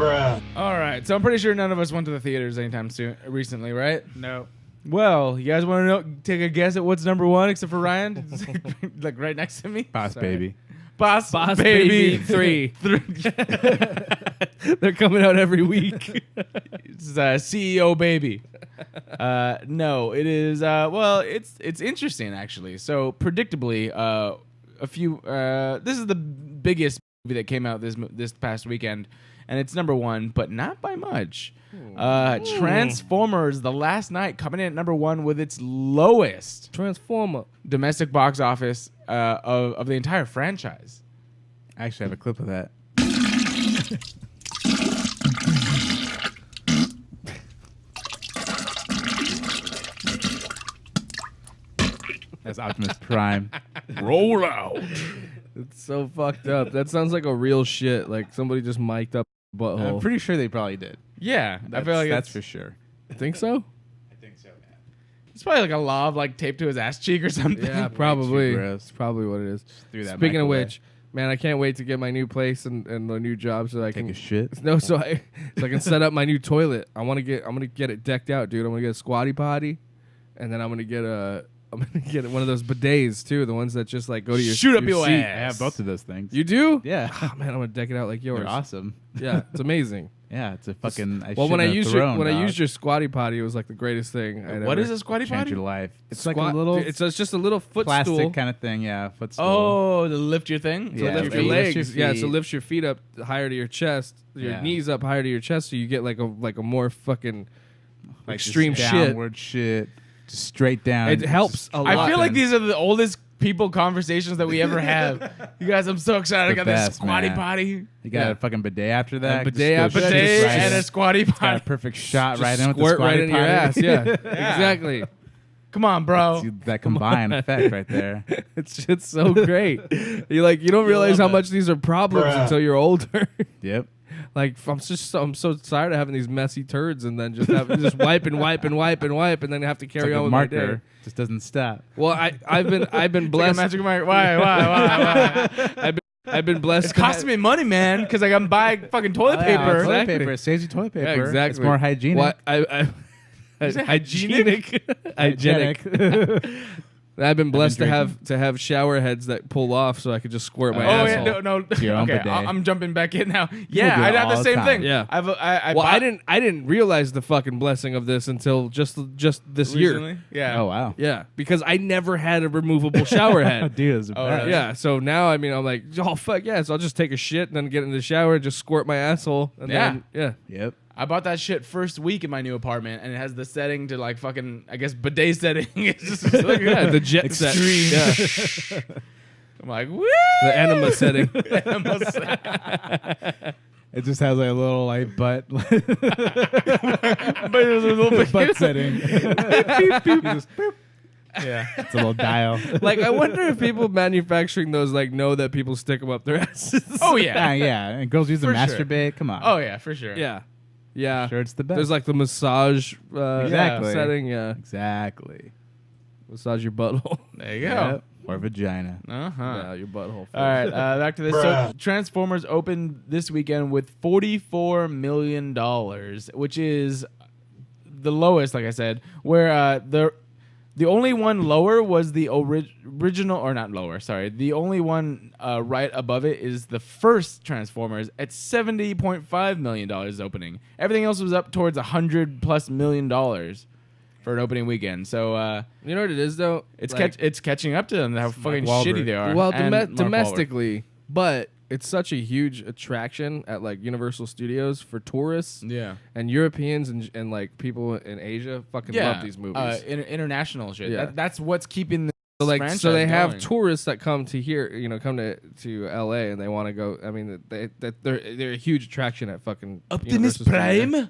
All right, so I'm pretty sure none of us went to the theaters anytime soon recently, right?
No.
Well, you guys want to know? Take a guess at what's number one, except for Ryan, like right next to me.
Boss Baby.
Boss
Baby
Baby
3. They're coming out every week.
It's CEO Baby. No, it is. Well, it's interesting actually. So predictably, this is the biggest movie that came out this past weekend, and it's number one, but not by much. Transformers: The Last Night coming in at number one with its lowest
Transformer.
domestic box office of the entire franchise.
I actually have a clip of that. That's Optimus Prime.
Roll out.
It's so fucked up. That sounds like a real shit. Like somebody just mic'd up a butthole.
I'm pretty sure they probably did.
Yeah, I feel like
that's
it's,
for sure.
Think so?
I think so, man.
it's probably like a lob like taped to his ass cheek or something.
Yeah, probably.
gross.
It's probably what it is.
Threw that
Speaking
mic
of
away.
which, man, I can't wait to get my new place and the new job so I
Take
can
a shit.
No, so I can set up my new toilet. I'm gonna get it decked out, dude. I'm gonna get a squatty potty, and then I'm gonna get one of those bidets too, the ones that just like go to your
Shoot up
your
your
seat.
ass.
I have both of those things.
You do?
Yeah.
Oh, man, I'm gonna deck it out like yours.
They're awesome.
Yeah, it's amazing.
Yeah, it's a fucking.
Well, when I used your squatty potty, it was like the greatest thing.
What is a squatty
change
potty?
your life. It's
Squat,
like a little
It's just a little
plastic
footstool.
kind of thing. Yeah, footstool.
Oh, to lift your thing?
Yeah,
Lift
it
your
lifts
legs.
your
Yeah, so
feet.
lifts your feet up higher to your chest, your
Yeah.
knees up higher to your chest, so you get like a more fucking
Like just
extreme shit.
downward shit, just straight down.
It helps a lot.
I feel like these are the oldest people conversations that we ever have. You guys, I'm so excited. I got this
best,
squatty
man.
potty.
You got a fucking bidet after that.
bidet
Just
after
go
that,
shit
Bidet
right
and
in.
a squatty
Got a
potty.
perfect shot
Just
right in with the
squirt
squatty
right into your
potty.
ass. Yeah, exactly.
Come on, bro.
See that combined effect right there.
It's so great. You don't realize how much these are problems until you're older.
Yep.
Like I'm so tired of having these messy turds and then just wipe and wipe and wipe and wipe and then have to
It's
carry
like
on
a
with my day.
marker. Just doesn't stop.
Well, I've been
It's like a
blessed.
magic marker. Why?
I've been blessed.
It's costing me money, man, because I can buy fucking toilet paper.
Toilet
Exactly.
paper. It saves you toilet paper.
Yeah, exactly.
It's more hygienic.
What
Is it
hygienic? Hygienic. I've been blessed to have shower heads that pull off so I could just squirt my
Oh
asshole.
yeah, no.
Your own
Okay,
bidet.
I'm jumping back in now.
do
Yeah,
it
I'd have
all
the
the
same
time.
thing.
Yeah.
I
Well, I didn't realize the fucking blessing of this until just this year.
recently. Yeah.
Oh wow.
Yeah, because I never had a removable shower head.
Dude, it's the
Oh,
best.
really?
Yeah, so now I'm like, oh fuck yeah, so I'll just take a shit and then get in the shower, just squirt my asshole, and then
Yep.
I bought that shit first week in my new apartment, and it has the setting to like fucking, I guess, bidet setting. It's just like,
yeah, the jet set,
Extreme.
yeah,
I'm like, woo!
the enema setting.
It just has like a little like butt
But it was a little bit
butt setting.
Yeah.
It's a little dial.
Like, I wonder if people manufacturing those like know that people stick them up their asses.
Oh yeah.
Yeah. And girls use them
For sure.
masturbate. Come on.
Oh yeah, for sure.
yeah.
Sure, it's the best.
There's like the massage
Exactly.
setting. Yeah,
Exactly.
massage your butthole.
There you go.
Yep. Or vagina.
Uh-huh.
Yeah, your butthole.
All right, back to this. So Transformers opened this weekend with $44 million, which is the lowest, like I said, where the only one lower was the original, or not lower, sorry. The only one right above it is the first Transformers at $70.5 million opening. Everything else was up towards $100+ million for an opening weekend. So
You know what it is though?
it's
Like-
it's catching up to them, how fucking
Wahlberg.
shitty they are.
Well,
And Mark Wahlberg.
domestically, but it's such a huge attraction at like Universal Studios for tourists
Yeah.
and Europeans and like people in Asia fucking love these movies.
International shit.
Yeah.
That's what's keeping the
So like,
franchise
so they have
going.
tourists that come to here, come to LA and they want to go. I mean, they're a huge attraction at fucking Universal Studios.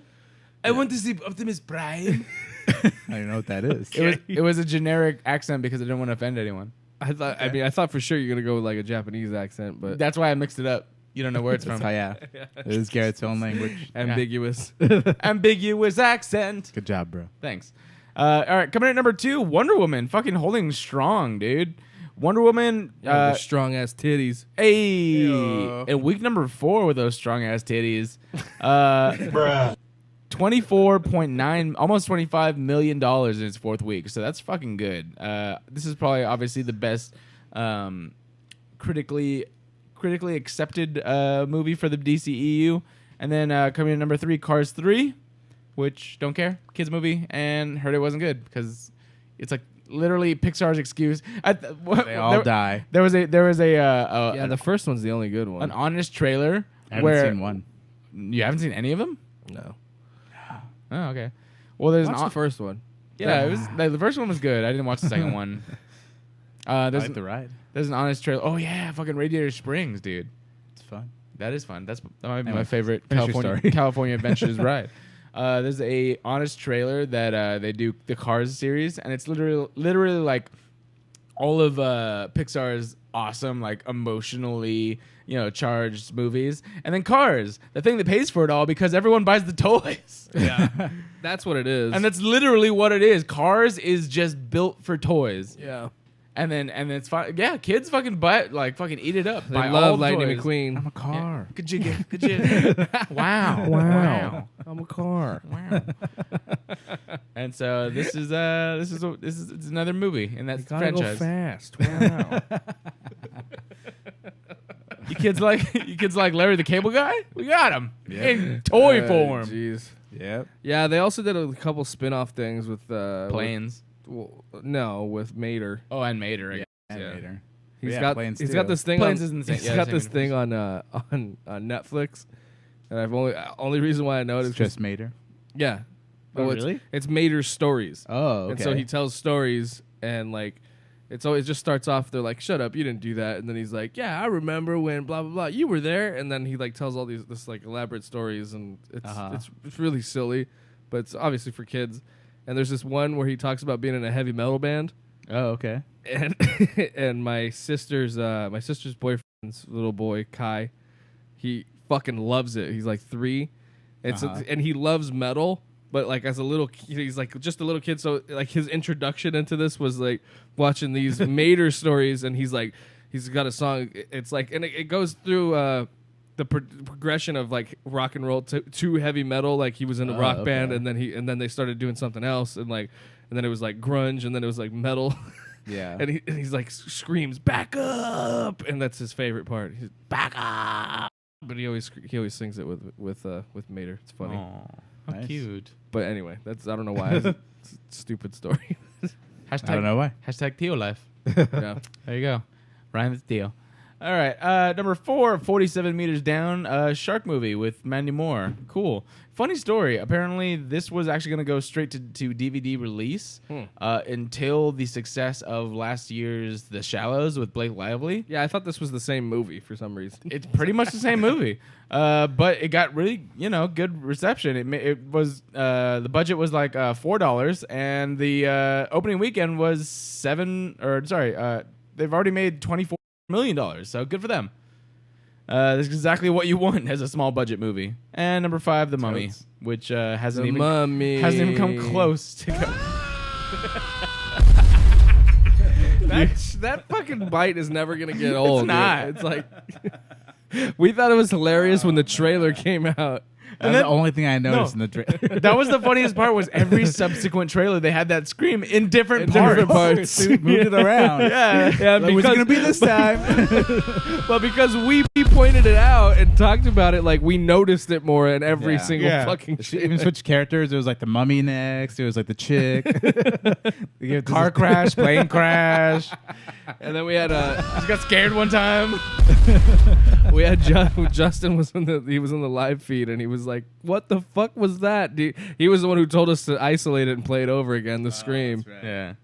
I want to see Optimus Prime.
I don't know what that is.
It was a generic accent because I didn't want to offend anyone.
I thought for sure you're gonna go with like a Japanese accent, but
That's why I mixed it up. You don't know where it's
That's
from.
how, yeah. It is Garrett's own language.
ambiguous.
Ambiguous accent.
Good job, bro.
Thanks. All right, coming in at number 2, Wonder Woman, fucking holding strong, dude. Wonder Woman.
Strong ass titties.
Hey,
Ew.
in week number 4 with those strong ass titties, 24.9, almost $25 million in its 4th week. So that's fucking good. This is probably obviously the best critically accepted movie for the DCEU. And then coming in number 3, Cars 3, which don't care, kids movie, and heard it wasn't good because it's like literally Pixar's excuse.
They all die.
There was a
Yeah, the first one's the only good one.
an honest trailer.
I haven't
where
seen one.
You haven't seen any of them?
No.
Oh, okay. Well, there's
Watch
an
the first one.
yeah, it was the first one was good. I didn't watch the second one.
I
There's
like the ride.
there's an honest trailer. Oh yeah, fucking Radiator Springs, dude.
It's fun.
That is fun. That might be
Anyway,
my favorite
finish your
California
story.
California Adventures ride. There's a honest trailer that they do the Cars series, and it's literally like all of Pixar's awesome, like emotionally, charged movies, and then Cars, the thing that pays for it all because everyone buys the toys.
Yeah. That's what it is.
And that's literally what it is. Cars is just built for toys.
yeah.
And then it's fine. Yeah, kids fucking buy it, like fucking eat it up.
They
buy all
love
the
Lightning
toys.
McQueen.
I'm a car.
Could you? Wow. Wow.
I'm a car.
Wow. And so this is it's another movie in that
You gotta
franchise.
go fast. Wow.
You kids like Larry the Cable Guy? We got him in toy form.
Jeez.
Yep.
Yeah, they also did a couple spin-off things with
Planes.
with Mater.
Oh, and Mater. I guess.
Animator.
He's
Yeah,
got
Planes
he's
too.
got this thing
Planes
on,
is insane.
he's
Yeah,
got
same
this thing
universe.
on Netflix, and I've only reason why I know it
It's
is
just Mater.
yeah.
Oh,
Well,
really?
It's Mater's stories.
Oh, okay.
And so he tells stories, and like, it just starts off. They're like, "Shut up, you didn't do that," and then he's like, "Yeah, I remember when blah blah blah, you were there," and then he like tells all this like elaborate stories, and it's really silly, but it's obviously for kids. And there's this one where he talks about being in a heavy metal band,
Oh, okay.
and and my sister's boyfriend's little boy Kai, he fucking loves it. He's like 3, and he loves metal. But like as a little kid, he's like just a little kid. So like his introduction into this was like watching these Mater stories, and he's got a song. It's like, and it goes through the progression of like rock and roll to heavy metal. Like he was in a rock band, and then they started doing something else, and then it was like grunge, and then it was like metal.
Yeah.
and he's like screams back up, and that's his favorite part. He's back up, but he always sings it with Mater. It's funny.
Aw, how
Nice.
cute.
But anyway, I don't know why. It's a stupid story.
Hashtag,
I don't know why.
Hashtag Theo life.
Yeah.
There you go. Ryan with Theo. All right. Number 4, 47 meters down, shark movie with Mandy Moore. Cool. Funny story. Apparently, this was actually going to go straight to DVD release until the success of last year's The Shallows with Blake Lively.
Yeah, I thought this was the same movie for some reason.
It's pretty much the same movie, but it got really, good reception. It was the budget was like $4, and the opening weekend was they've already made $24 million, so good for them. This is exactly what you want as a small budget movie. And number 5, The Mummy, which hasn't even come close to go.
That fucking bite is never gonna get old.
It's not.
Dude. It's like we thought it was hilarious when the trailer came out.
That's the only thing I noticed in the trailer.
That was the funniest part. Was every subsequent trailer they had that scream in different parts.
Moved it around.
Yeah,
Like, what's it gonna be this time?
But because we pointed it out and talked about it, like we noticed it more in every single fucking
She even switched characters. It was like the mummy next. It was like the chick.
Car crash, plane crash.
And then we had
Just got scared one time.
we had Justin was in the live feed, and he was like, "What the fuck was that?" He was the one who told us to isolate it and play it over again. The scream.
Right.
Yeah.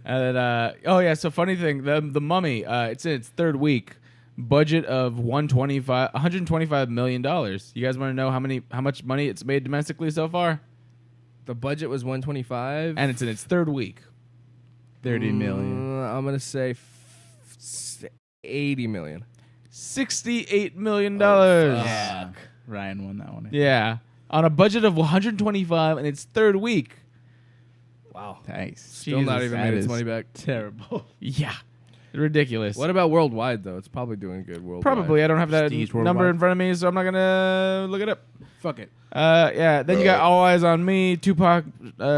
And then, so funny thing, the Mummy, it's in its 3rd week. Budget of $125 million. You guys want to know how much money it's made domestically so far?
The budget was 125,
And it's in its 3rd week.
30 million.
I'm gonna say 80 million.
$68 million.
Yeah. Ryan won that one.
Yeah. On a budget of 125 in its 3rd week.
Wow.
Nice.
Still not even
That
made its
is
money back.
Terrible.
Yeah. Ridiculous.
What about worldwide though? It's probably doing good worldwide.
Probably. I don't have that
Prestige
number
worldwide.
in front of me, so I'm not gonna look it up.
Fuck it.
Yeah. Then you got All Eyes on Me, Tupac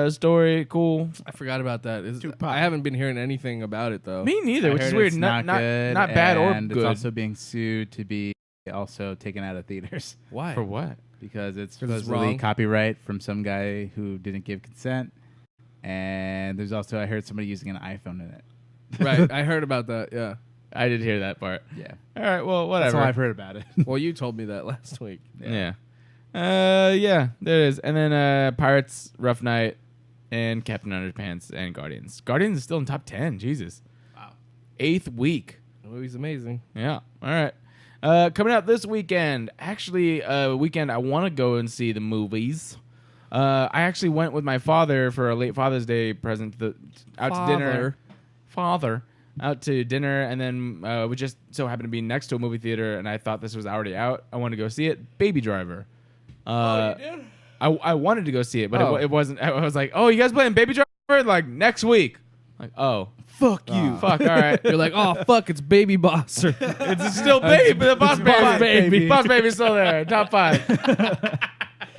story. Cool.
I forgot about that.
Tupac.
I haven't been hearing anything about it though.
Me neither,
I
which is
heard
weird.
it's
Not
good,
bad or
and
good.
It's also being sued to be also taken out of theaters
Why?
For what?
because it's
'Cause it's
supposedly
wrong?
copyright from some guy who didn't give consent. And there's also, I heard somebody using an iPhone in it.
Right. I heard about that. Yeah.
I did hear that part.
Yeah.
All right. Well,
That's
whatever.
all I've heard about it.
Well, you told me that last week.
Yeah. Yeah. There it is. And then Pirates, Rough Night, and Captain Underpants and Guardians. Guardians is still in top 10. Jesus.
Wow.
8th week.
The movie's amazing.
Yeah. All right. Coming out this weekend. Actually, weekend I want to go and see the movies. I actually went with my father for a late Father's Day present out to dinner. Father. Out to dinner, and then we just so happened to be next to a movie theater, and I thought this was already out. I wanted to go see it. Baby Driver.
You did?
I wanted to go see it, but
Oh.
it wasn't. I was like, oh, you guys playing Baby Driver? Like, next week. Like, oh. Fuck you. Fuck, all right.
You're like, oh fuck, it's Baby Boss. Or
It's still Baby, but the Boss Baby. Boss Baby's still there. Top 5.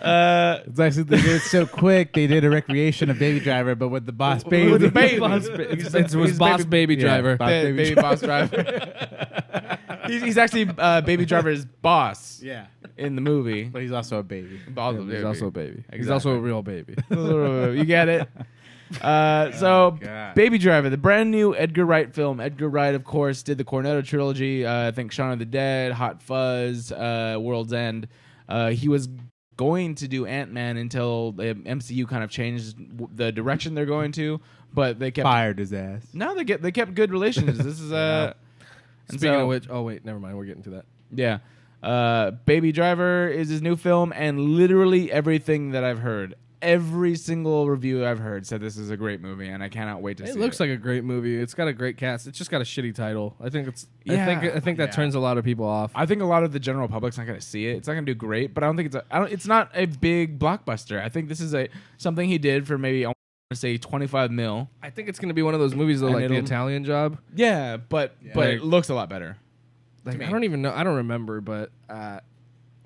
It's actually, they did it so quick, they did a recreation of Baby Driver, but with the Boss Baby.
With the baby.
it was Boss Baby
Yeah,
Driver.
Boss
Baby,
Baby
Boss Driver. he's actually Baby Driver's boss
Yeah.
in the movie.
But he's also a baby.
He's also a baby. He's
Exactly.
also a real baby.
You get it? So,
God.
Baby Driver, the brand new Edgar Wright film. Edgar Wright, of course, did the Cornetto trilogy. I think Shaun of the Dead, Hot Fuzz, World's End. He was going to do Ant-Man until the MCU kind of changed the direction they're going to, but they kept
Fired his ass.
No, they kept good relations. This is and
Speaking
so-
of which, oh wait, never mind. We're getting to that.
Yeah. Baby Driver is his new film, and literally everything that I've heard, every single review I've heard said this is a great movie, and I cannot wait to see it.
It looks like a great movie. It's got a great cast. It's just got a shitty title. I think it's.
Yeah.
I think that turns a lot of people off.
I think a lot of the general public's not going to see it. It's not going to do great, but I don't think it's not a big blockbuster. I think this is something he did for maybe, I want to say, 25 mil.
I think it's going to be one of those movies though,
And
like The
it'll-
Italian Job.
Yeah, but it looks a lot better.
Like
me.
I don't even know. I don't remember, but I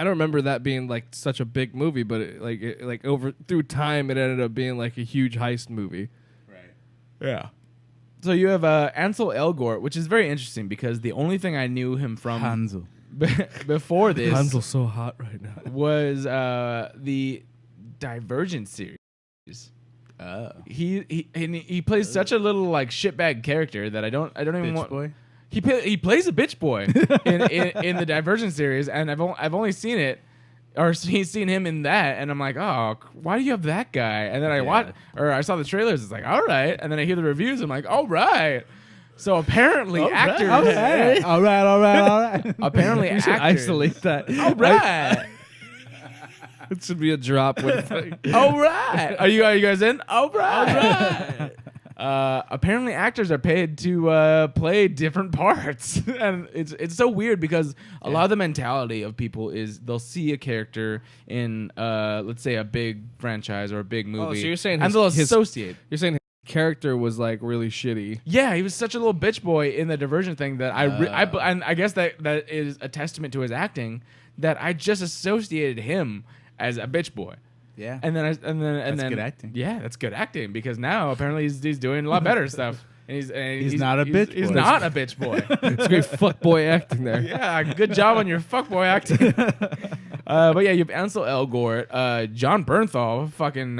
don't remember that being like such a big movie. But like over through time, it ended up being like a huge heist movie.
Yeah. So you have Ansel Elgort, which is very interesting because the only thing I knew him from
Hansel.
before this
Hansel's so hot right now.
was the Divergent series.
Oh.
He plays such a little like shitbag character that I don't even
Bitch
want.
boy.
He plays a bitch boy in the Divergent series, and I've only seen it or seen him in that, and I'm like, oh, why do you have that guy? And then I saw the trailers. It's like, all right, and then I hear the reviews. I'm like, all right. So apparently, actors.
All right.
Apparently,
You should
actors.
isolate that.
All right.
It should be a drop with.
All right. Are you guys in? All right. Apparently, actors are paid to play different parts, and it's so weird because a lot of the mentality of people is they'll see a character in, let's say, a big franchise or a big movie,
so you're saying
and they'll associate.
You're saying his character was like really shitty.
Yeah, he was such a little bitch boy in the Divergent thing that and I guess that is a testament to his acting that I just associated him as a bitch boy.
Yeah.
And then
That's good acting.
Yeah, that's good acting because now apparently he's doing a lot better stuff. And he's
not a bitch
He's
boy.
not a bitch boy.
It's great fuckboy acting there.
Yeah, good job on your fuckboy acting. But yeah, you have Ansel Elgort, John Bernthal, fucking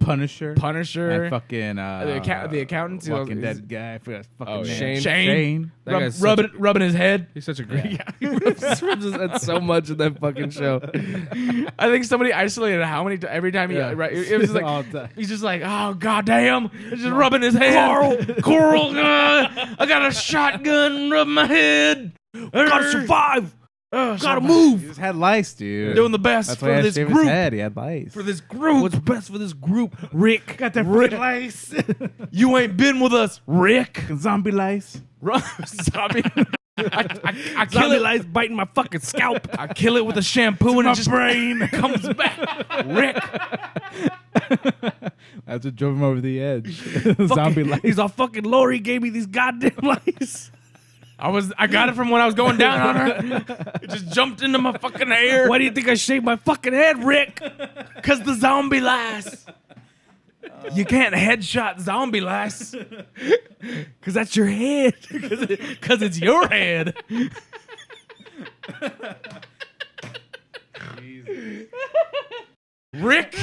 Punisher.
Punisher,
And fucking
the accountant,
Walking Dead guy. I forgot his fucking
Oh,
name.
Shane.
That guy's such
rubbing his head.
He's such a great. He rubs his head so much in that fucking show.
I think somebody isolated how many every time he right. It was just
All
like
the time.
he's just like, oh goddamn, he's just rubbing his head. Coral, I got a shotgun, rubbing my head. Gotta survive. Gotta
He
move.
just had lice, dude.
Doing the best
That's
for
why I
this
shaved his
group.
head. He had lice.
For this group.
What's best for this group, Rick?
got that
Rick.
lice.
You ain't been with us, Rick.
Zombie lice.
Zombie. I kill it.
Lice biting my fucking scalp.
I kill it with a shampoo and
my
it just
brain.
comes back. Rick.
That's what drove him over the edge. Zombie lice.
He's all fucking Lori gave me these goddamn lice.
I got it from when I was going down on her. It just jumped into my fucking hair.
Why do you think I shaved my fucking head, Rick?
Because the zombie lice. You can't headshot zombie lice.
Because that's your head.
Because it's your head. Rick.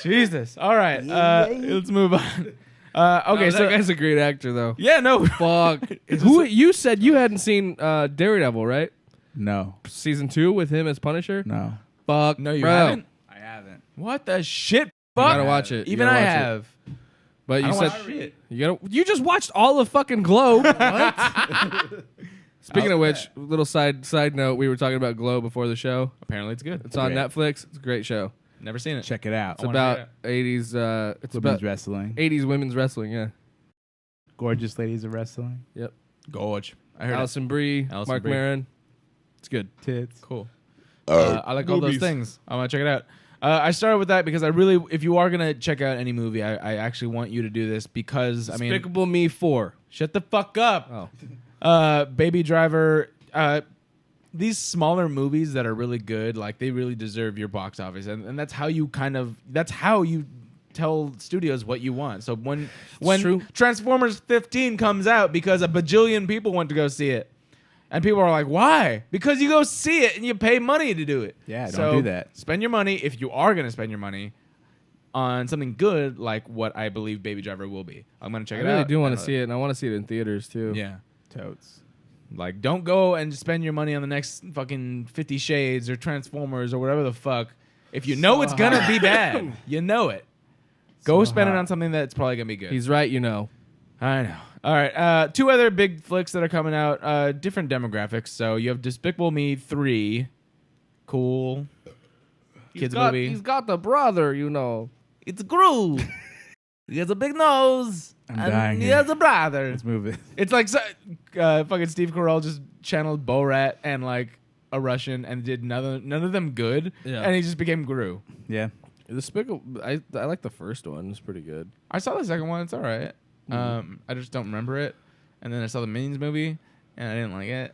Jesus. All right. Let's move on. Okay,
So
so
that guy's a great actor, though.
yeah, no.
Fuck. Who you said you hadn't seen Daredevil, right?
No.
Season 2 with him as Punisher.
No.
Fuck.
No, you
bro.
haven't.
I haven't.
What the shit?
You
Fuck.
gotta watch it. You
Even
gotta
I
watch it.
have.
But
I
you
don't
said
watch shit.
you just watched all of fucking Glow. What? Speaking of which, little side note, we were talking about Glow before the show.
Apparently, it's good.
It's on Netflix. It's a great show.
Never seen it.
Check it out.
It's
wanna
about 80s. It's
Women's
about
wrestling.
80s women's wrestling. Yeah.
Gorgeous ladies of wrestling.
Yep.
Gorge. I heard
Allison Brie,
Allison
Mark
Brie.
Maron. It's good.
Tits.
Cool. I like all those
movies.
things. I want to check it out. I started with that because I really, if you are gonna check out any movie, I actually want you to do this because I mean,
Despicable Me 4.
shut the fuck up.
Oh.
Baby Driver. These smaller movies that are really good, like they really deserve your box office, and that's how you tell studios what you want. So when
true.
Transformers 15 comes out because a bajillion people went to go see it. And people are like, why? Because you go see it and you pay money to do it.
Yeah,
So
don't do that.
Spend your money, if you are going to spend your money, on something good like what I believe Baby Driver will be. I'm going to check
I
it out.
really do want to see it, and I want to see it in theaters too.
Yeah.
Totes.
Like, don't go and spend your money on the next fucking 50 Shades or Transformers or whatever the fuck. If you know it's going to be bad, you know it. Go spend it on something that's probably going to be good.
He's right, you know.
I know. All right. Two other big flicks that are coming out. Different demographics. So you have Despicable Me 3. Cool. Kids movie.
He's got the brother, you know.
It's Gru. He has a big nose.
I'm
and
dying
he
here.
has a brother.
Let's move it.
It's like fucking Steve Carell just channeled Borat and like a Russian and did none of them good.
Yeah.
And he just became Gru.
Yeah.
Despicable. I like the first one. It's pretty good.
I saw the second one. It's all right. I just don't remember it. And then I saw the Minions movie, and I didn't like it.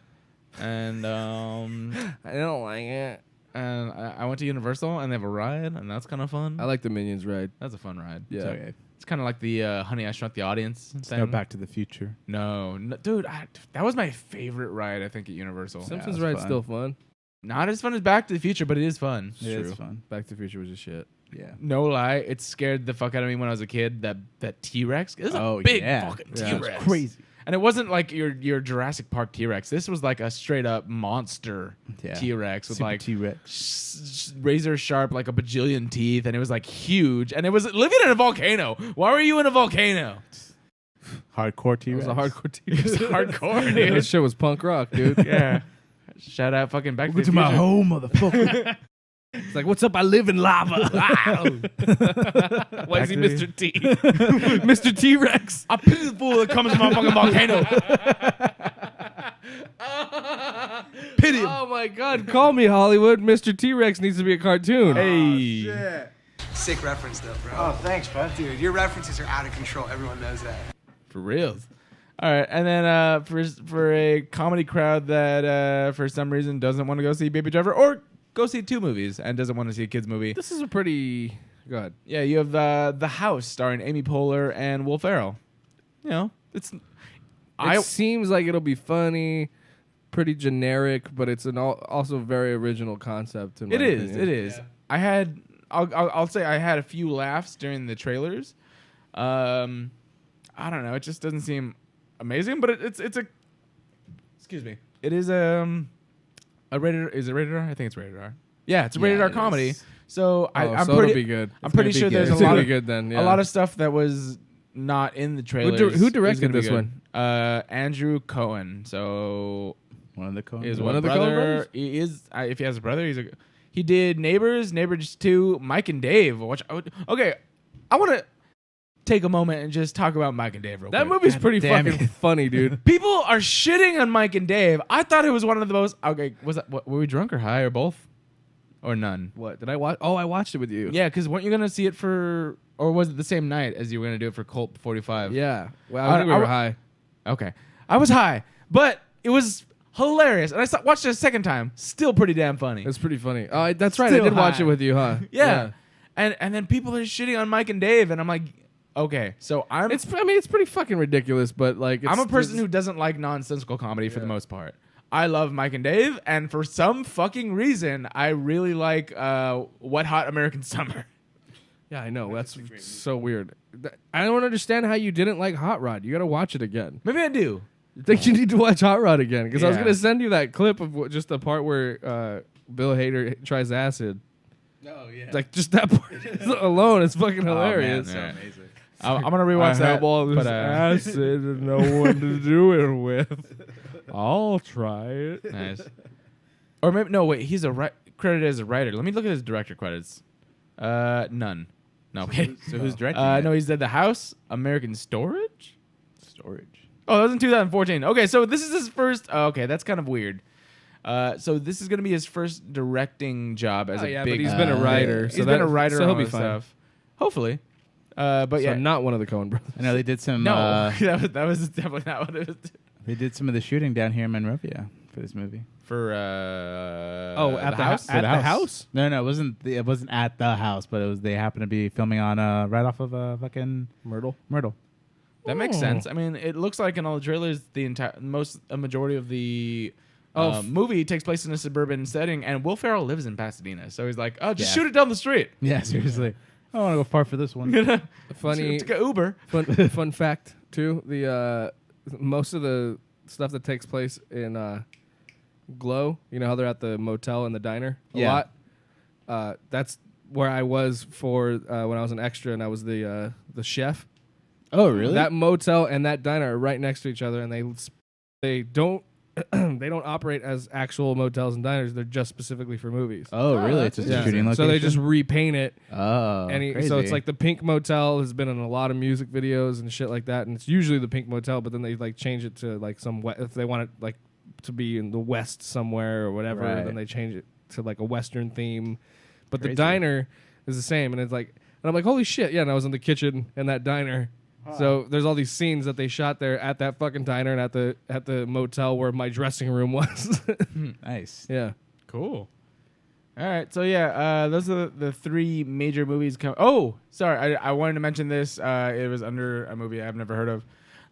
And
I don't like it.
and I went to Universal, and they have a ride, and that's kind of fun.
I like the Minions ride.
That's a fun ride.
Yeah.
It's okay.
It's kind of like the Honey, I Shrunk the Audience thing.
No Back to the Future.
No, dude, that was my favorite ride. I think at Universal.
Simpsons
it's
ride's
fun.
still fun.
Not as fun as Back to the Future, but it is fun.
It is fun.
Back to the Future was just shit.
Yeah.
No lie, it scared the fuck out of me when I was a kid. That T-Rex. It was
Oh,
a big
yeah.
fucking
Yeah, it's
T-Rex.
Crazy.
And it wasn't like your Jurassic Park T-Rex. This was like a straight up monster
Yeah.
T-Rex with
Super
like
T-Rex.
razor sharp, like a bajillion teeth, and it was like huge. And it was living in a volcano. Why were you in a volcano?
Hardcore
It
T-Rex.
was a hardcore T-Rex.
Hardcore,
That
dude.
shit was punk rock, dude.
Yeah. Shout out fucking Back
Welcome
to
to
the
my
Future.
home, motherfucker.
It's like, what's up? I live in lava. Why is he
Back to
Mr. T? Mr. T-Rex.
A pity the fool that comes from my fucking volcano. Pity him.
Oh my God! Call me Hollywood. Mr. T-Rex needs to be a cartoon.
Hey.
Sick reference, though, bro. Oh, thanks, bud. Dude, your references are out of control. Everyone knows that.
For real. All right, and then for a comedy crowd that for some reason doesn't want to go see Baby Driver or go see two movies and doesn't want to see a kids movie.
This is a pretty good.
Yeah, you have The House starring Amy Poehler and Will Ferrell. You know,
It seems like it'll be funny, pretty generic, but it's also a very original concept. In my opinion.
It is. Yeah. I'll say I had a few laughs during the trailers. I don't know. It just doesn't seem amazing, but it's a. Excuse me. It is a rated. Is it rated R? I think it's rated R. Yeah, it's a rated R comedy.
is.
So I'm
so
pretty.
it'll be good.
I'm pretty
gonna be
sure
good.
there's
It's
a lot
gonna
of
be good then. Yeah.
a lot of stuff that was not in the trailers.
who
is
directed
gonna be
this
good.
one?
Andrew Cohen. So
One of the Coen
his
One of the Coen
brother
brothers?
he is. If he has a brother, he did Neighbors 2, Mike and Dave. Okay, I want to. take a moment and just talk about Mike and Dave real
That
quick.
movie's pretty
damn
fucking
it.
funny, dude.
People are shitting on Mike and Dave. I thought it was one of the most. Okay, was that? Were we drunk or high or both, or none?
What did I watch? Oh, I watched it with you.
Yeah, because weren't you gonna see it for, or was it the same night as you were gonna do it for Colt 45?
Yeah. Well, I think we were high.
Okay, I was high, but it was hilarious, and I watched it a second time. Still pretty damn funny.
It's pretty funny. Oh, that's right. I
Still
did watch
high.
it with you, huh?
Yeah. And then people are shitting on Mike and Dave, and I'm like, okay, so I'm
It's pretty fucking ridiculous, but like
I'm a person who doesn't like nonsensical comedy for the most part. I love Mike and Dave, and for some fucking reason, I really like Wet Hot American Summer.
Yeah, I know. That's so weird. I don't understand how you didn't like Hot Rod. You got to watch it again.
Maybe I do.
I think you need to watch Hot Rod again because I was
Yeah.
gonna send you that clip of just the part where Bill Hader tries acid.
Oh yeah.
Like just that part alone is fucking hilarious.
man, that's amazing. I'm gonna rewatch that.
all this
but,
acid and no one to do it with. I'll try it.
nice. Or maybe no. Wait, he's credited as a writer. Let me look at his director credits. None. No. Okay.
So who's directing it?
No, he's did The House, American Storage.
Storage.
Oh, that was in 2014. Okay, so this is his first. Oh, okay, that's kind of weird. So this is gonna be his first directing job as a
Yeah,
big.
but he's been a writer.
He's been a writer.
so
on
he'll be
all this
fine.
stuff. Hopefully. But
So
yeah,
not one of the Coen brothers.
I know they did some.
no, that was definitely not what it was
They did some of the shooting down here in Monrovia for this movie.
for.
At the
house.
At the house?
No, it wasn't. It wasn't at the house, but it was. They happened to be filming on right off of fucking
Myrtle.
Myrtle.
That makes
Oh.
sense. I mean, it looks like in all the trailers, a majority of the
Oh,
movie takes place in a suburban setting, and Will Ferrell lives in Pasadena, so he's like, "Oh, just
Yeah.
shoot it down the street."
Yeah, seriously. I don't want to go far for this one.
Funny
to go Uber.
fun fact too. The most of the stuff that takes place in Glow, you know how they're at the motel and the diner a
Yeah.
lot. That's where I was for when I was an extra, and I was the chef.
Oh, really?
That motel and that diner are right next to each other, and they don't they don't operate as actual motels and diners. They're just specifically for movies.
oh, really? It's just a shooting location.
So they just repaint it.
Oh,
So it's like the Pink Motel has been in a lot of music videos and shit like that, and it's usually the Pink Motel, but then they like change it to like if they want it like to be in the West somewhere or whatever,
Right.
then they change it to like a Western theme. But
Crazy.
the diner is the same, and it's like, and I'm like, holy shit, yeah. And I was in the kitchen in that diner. So there's all these scenes that they shot there at that fucking diner and at the motel where my dressing room was.
nice.
Yeah.
Cool. All right, so yeah, those are the three major movies. Oh, sorry, I wanted to mention this. It was under a movie I've never heard of.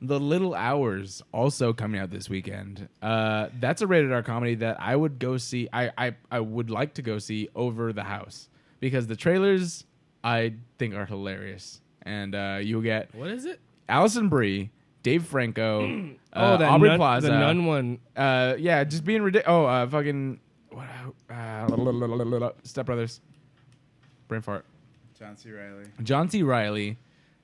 The Little Hours, also coming out this weekend. That's a rated R comedy that I would go see. I would like to go see over The House because the trailers I think are hilarious, and you'll get
What is it?
Allison Brie, Dave Franco,
That
Aubrey
nun,
Plaza,
the nun one.
yeah, just being ridiculous. Fucking Step Brothers, brain fart.
John C. Reilly.
John C. Reilly,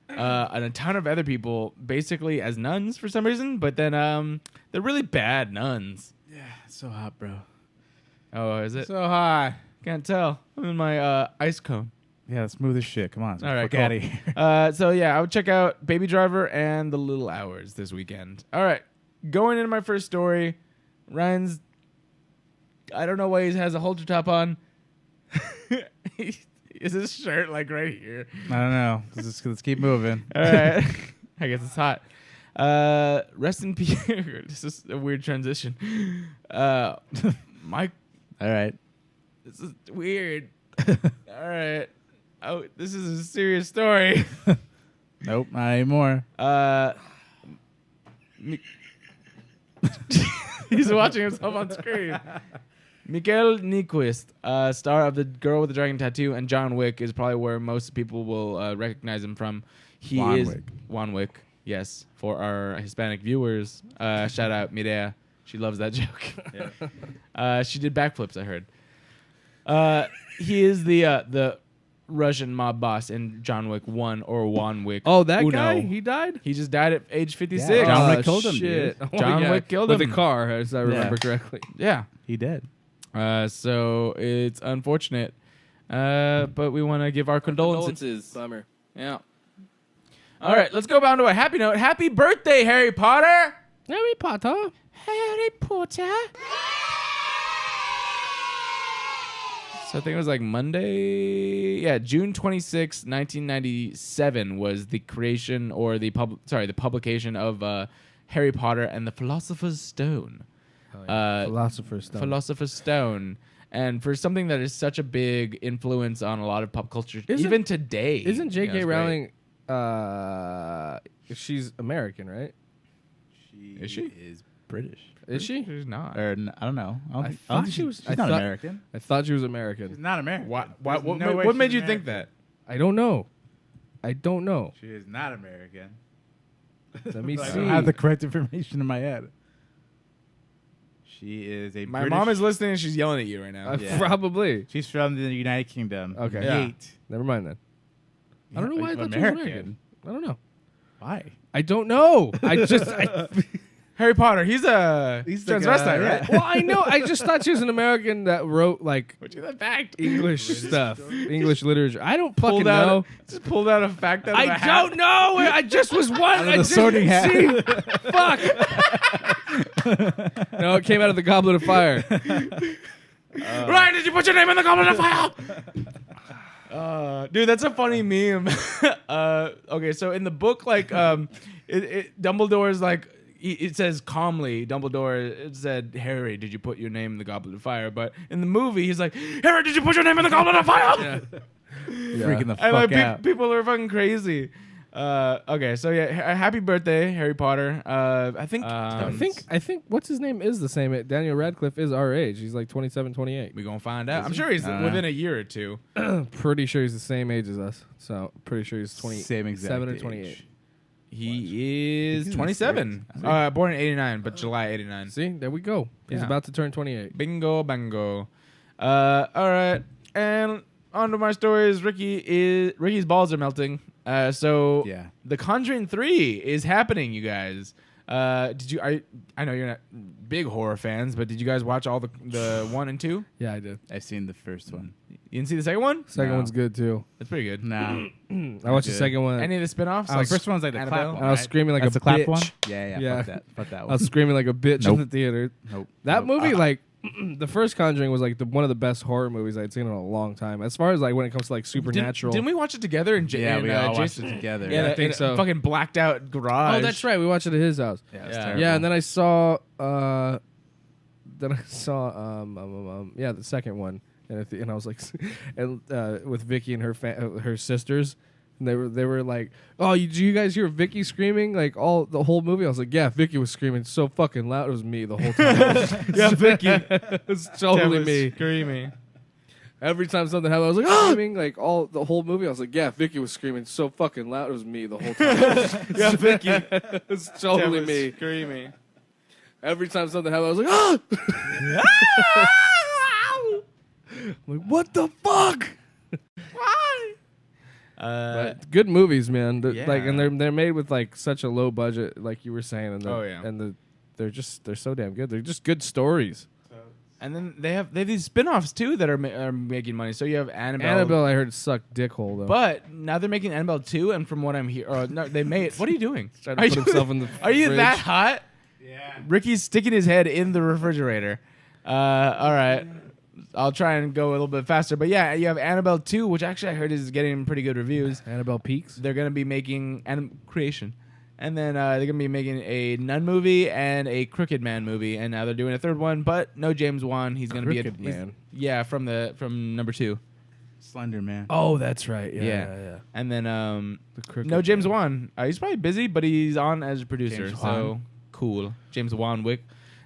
and a ton of other people, basically as nuns for some reason, but then they're really bad nuns.
Yeah, it's so hot, bro.
Oh, is it?
So hot.
Can't tell. I'm in my ice cone.
Yeah, smooth as shit. Come on.
All right,
fuck
cool.
out of here.
So yeah, I would check out Baby Driver and The Little Hours this weekend. All right, going into my first story, Ryan's. I don't know why he has a halter top on. Is his shirt like right here?
I don't know. Let's keep moving.
All right, I guess it's hot. Rest in peace. This is a weird transition. Mike,
All right.
this is weird. All right. Oh, this is a serious story.
Nope, not anymore.
He's watching himself on screen. Mikael Nyqvist, star of The Girl with the Dragon Tattoo and John Wick, is probably where most people will recognize him from. He
Juan
is
Wick.
Juan Wick. Yes, for our Hispanic viewers, shout out Mireya. She loves that joke. She did backflips, I heard. He is the Russian mob boss in John Wick 1 or Juan Wick.
Oh, that
Uno.
guy? He died?
He just died at age 56.
Yeah, John
Oh,
Wick killed him,
shit.
dude.
Oh,
John
yeah.
Wick killed
with
him.
the car, as I remember correctly.
Yeah.
He did.
So it's unfortunate. But we want to give our condolences.
Bummer.
Yeah. All right, let's go down to a happy note. Happy birthday, Harry Potter!
Harry Potter.
Harry Potter. So I think it was like Monday. Yeah, June 26, 1997 was the creation or the publication of Harry Potter and the Philosopher's Stone.
Philosopher's Stone.
Philosopher's Stone. And for something that is such a big influence on a lot of pop culture, even today.
Isn't J.K.
it's
Rowling, she's American, right?
Is she?
Is British.
Is she?
She's not.
Or I don't know. I don't
thought
think
she was-
She's
I
not
thought-
American.
I thought she was American.
She's not American.
What
There's no way
what
she's
made you think
American.
that?
I don't know. I don't know.
She is not American.
Let me
I
see.
don't have the correct information in my head. She is a
My
British.
mom is listening and she's yelling at you right now.
Yeah.
Probably.
She's from the United Kingdom.
Okay.
Yeah.
Yate.
Never mind then. I don't know why I thought she was American. I don't know.
Why?
I don't know.
Harry Potter, he's a
He's like
transvestite,
a-
right?
Well, I know. I just thought she was an American that wrote like
Which is a fact.
English stuff, English literature. I don't fucking
Pulled out,
know.
just pulled out a fact out of a
I
hat.
don't know. I just was one.
of
I
the
just
Sorting Hat.
see. Fuck. No, it came out of the Goblet of Fire.
Ryan, did you put your name in the goblet of fire? Dude, that's a funny meme. Okay, so in the book, like, Dumbledore's like, it says calmly, Dumbledore, it said, Harry, did you put your name in the goblet of fire? But in the movie, he's like, Harry, did you put your name in the goblet of fire?
Freaking the
And
fuck
like,
out.
people are fucking crazy. Okay, so yeah, happy birthday, Harry Potter. I think
I think what's his name is the same. Daniel Radcliffe is our age. He's like 27, 28.
we're gonna find out. I'm sure he's within a year or two.
Pretty sure he's the same age as us. So pretty sure he's 27
Same exact
or
age.
28.
He is
He's in his
27.
30s.
Born in 89, but July 89.
See, there we go. He's
Yeah.
about to turn 28.
Bingo, bango. All right, and on to my stories. Ricky's balls are melting. So
Yeah.
The Conjuring 3 is happening, you guys. Did you? I know you're not big horror fans, but did you guys watch all the 1 and 2?
Yeah, I did.
I've seen the first one.
You didn't see the second one?
Second
No.
one's good too.
That's pretty good.
Nah.
I watched the
good.
second one.
Any of the spin-offs?
The first one's like the
Annabelle?
clap one.
I was
right?
screaming like
That's
a
the clap
bitch.
one? Yeah.
Yeah.
Fuck that
I
one.
was screaming like a bitch
Nope.
in the theater.
Nope.
That
Nope.
movie, like the first Conjuring, was like one of the best horror movies I'd seen in a long time. As far as like when it comes to like supernatural.
Didn't we watch it together?
Yeah, we all watched
Jason?
it together.
Yeah,
I think
in a
so.
Fucking blacked out garage.
Oh, that's right. We watched it at his house.
Yeah, it was
Yeah.
terrible.
Yeah, and then I saw, the second one, and I was like, and with Vicky and her sisters, and they were like, oh, did you guys hear Vicky screaming like the whole movie? I was like, yeah, Vicky was screaming so fucking loud. It was me the whole time.
Yeah, Vicky.
It was totally me.
Screaming.
Every time something happened, I was like, oh! Screaming like the whole movie. I was like, yeah, Vicky was screaming so fucking loud. It was me the whole time.
Yeah, Vicky.
It was totally me.
Screaming.
Every time something happened, I was like, ah! I'm like, what the fuck?
Why?
But good movies, man.
Yeah.
Like, and they're made with like such a low budget, like you were saying. And
Oh, yeah.
and they're so damn good. They're just good stories.
And then they have these spin-offs too that are making money. So you have Annabelle.
Annabelle, I heard sucked dickhole though.
But now they're making Annabelle 2, and from what I'm hearing, no, they made. What are you doing?
Trying to put himself in the
Are you
fridge.
that hot? Yeah. Ricky's sticking his head in the refrigerator. All right. I'll try and go a little bit faster. But yeah, you have Annabelle 2, which actually I heard is getting pretty good reviews.
Annabelle Peaks.
They're going to be making Creation. And then they're going to be making a Nun movie and a Crooked Man movie. And now they're doing a third one, but no James Wan. He's going to be
Crooked Man.
Yeah, from number 2.
Slender Man.
Oh, that's right.
Yeah. And then
Crooked
no James
Man.
Wan. He's probably busy, but he's on as a producer.
James
So
Wan.
cool. James Wanwick.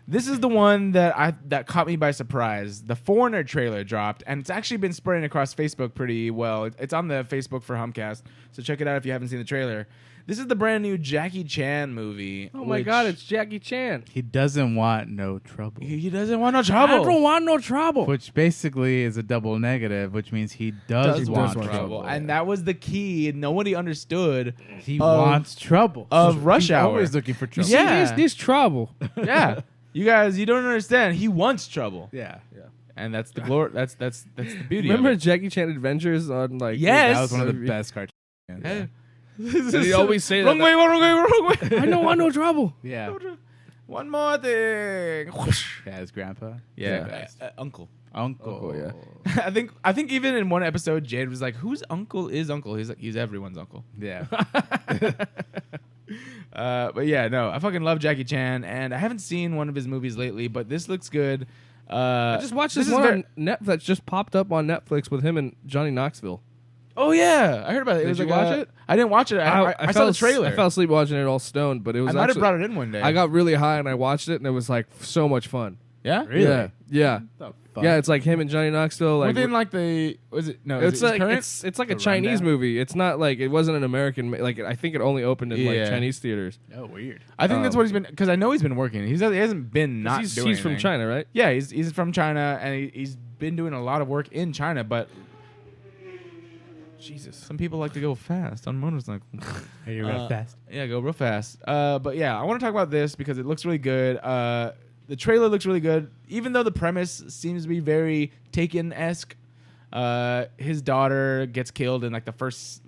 This is the one that caught me by surprise. The Foreigner trailer dropped, and it's actually been spreading across Facebook pretty well. It's on the Facebook for Humpcast, so check it out if you haven't seen the trailer. This is the brand new Jackie Chan movie.
Oh my God, it's Jackie Chan.
He doesn't want no trouble.
He doesn't want no trouble.
I don't want no trouble.
Which basically is a double negative, which means he does want
want
trouble.
trouble.
And that was the key. Nobody understood.
He wants trouble.
of Rush
He's
Hour.
always looking for
You
trouble.
see,
Yeah.
this trouble.
Yeah. You guys, you don't understand. He wants trouble.
Yeah.
And that's the glory. That's the beauty
Remember
of it.
Jackie Chan Adventures on like?
Yes.
That was one of the best cartoons.
Yeah.
And he'd always say
wrong
that.
way, wrong way, wrong way.
I don't want no trouble.
Yeah.
One more thing.
Yeah, his grandpa.
Yeah, uncle.
Uncle.
yeah.
I think even in one episode, Jade was like, "Whose uncle is uncle?" He's like, "He's everyone's uncle."
Yeah.
But yeah, no, I fucking love Jackie Chan, and I haven't seen one of his movies lately, but this looks good.
I just watched this
is
one
very-
on Netflix. Just popped up on Netflix with him and Johnny Knoxville.
Oh yeah, I heard about it. It
Did
was
you
like
watch it?
I didn't watch it. I saw the trailer.
I fell asleep watching it all stoned, but it was.
I might have
actually-
brought it in one day.
I got really high and I watched it, and it was like so much fun.
yeah.
Really?
Yeah, yeah,
The fuck?
yeah. It's like him and Johnny Knoxville. Like
Within like the was it no?
it's
is it
like
current?
it's like a
The
Chinese
rundown?
movie. It's not like it wasn't an American. Like I think it only opened in like
Yeah.
Chinese theaters.
Oh, weird.
I think that's what he's been because I know he's been working. He hasn't been not
he's
doing
from
anything.
China, right?
Yeah, he's from China and he's been doing a lot of work in China, but.
Jesus.
Some people like to go fast on motorcycles.
Are you real fast?
Yeah, go real fast. But yeah, I want to talk about this because it looks really good. The trailer looks really good, even though the premise seems to be very Taken-esque. His daughter gets killed in like the first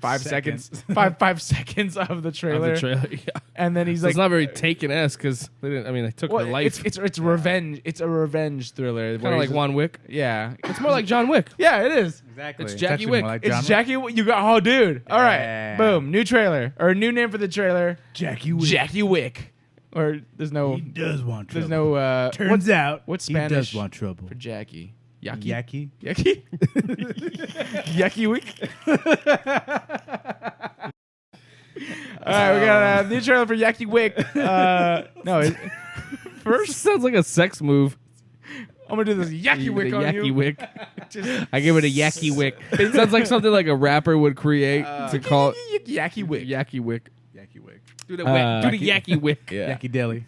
5 seconds, five seconds of the trailer.
Yeah.
And then he's
So
like,
it's not very Taken-esque because they didn't. I mean, they took
well,
her life.
it's revenge. It's a revenge thriller.
Kind of like Juan Wick.
Yeah,
It's more like John Wick.
yeah, it is.
Exactly.
It's Jackie
Touching
Wick.
more like
It's
John
Jackie. You got oh, dude. All right,
Yeah.
boom. New trailer or new name for the trailer.
Jackie Wick.
Jackie Wick. Or there's no.
He does want trouble.
There's no.
Turns out
what's
he
Spanish
does want trouble.
for Jackie? Yaki.
Yaki.
Yaki. Yaki Wick. All right, we got a new trailer for Yaki Wick. No,
First sounds like a sex move.
I'm gonna do this Yaki
The
Wick on
Yaki
you.
Wick. I give it a Yaki Wick. It sounds like something like a rapper would create to call it
Yaki Wick.
Yaki Wick.
Yaki Wick.
Do the Yaki Wick.
Yeah.
Yaki Deli.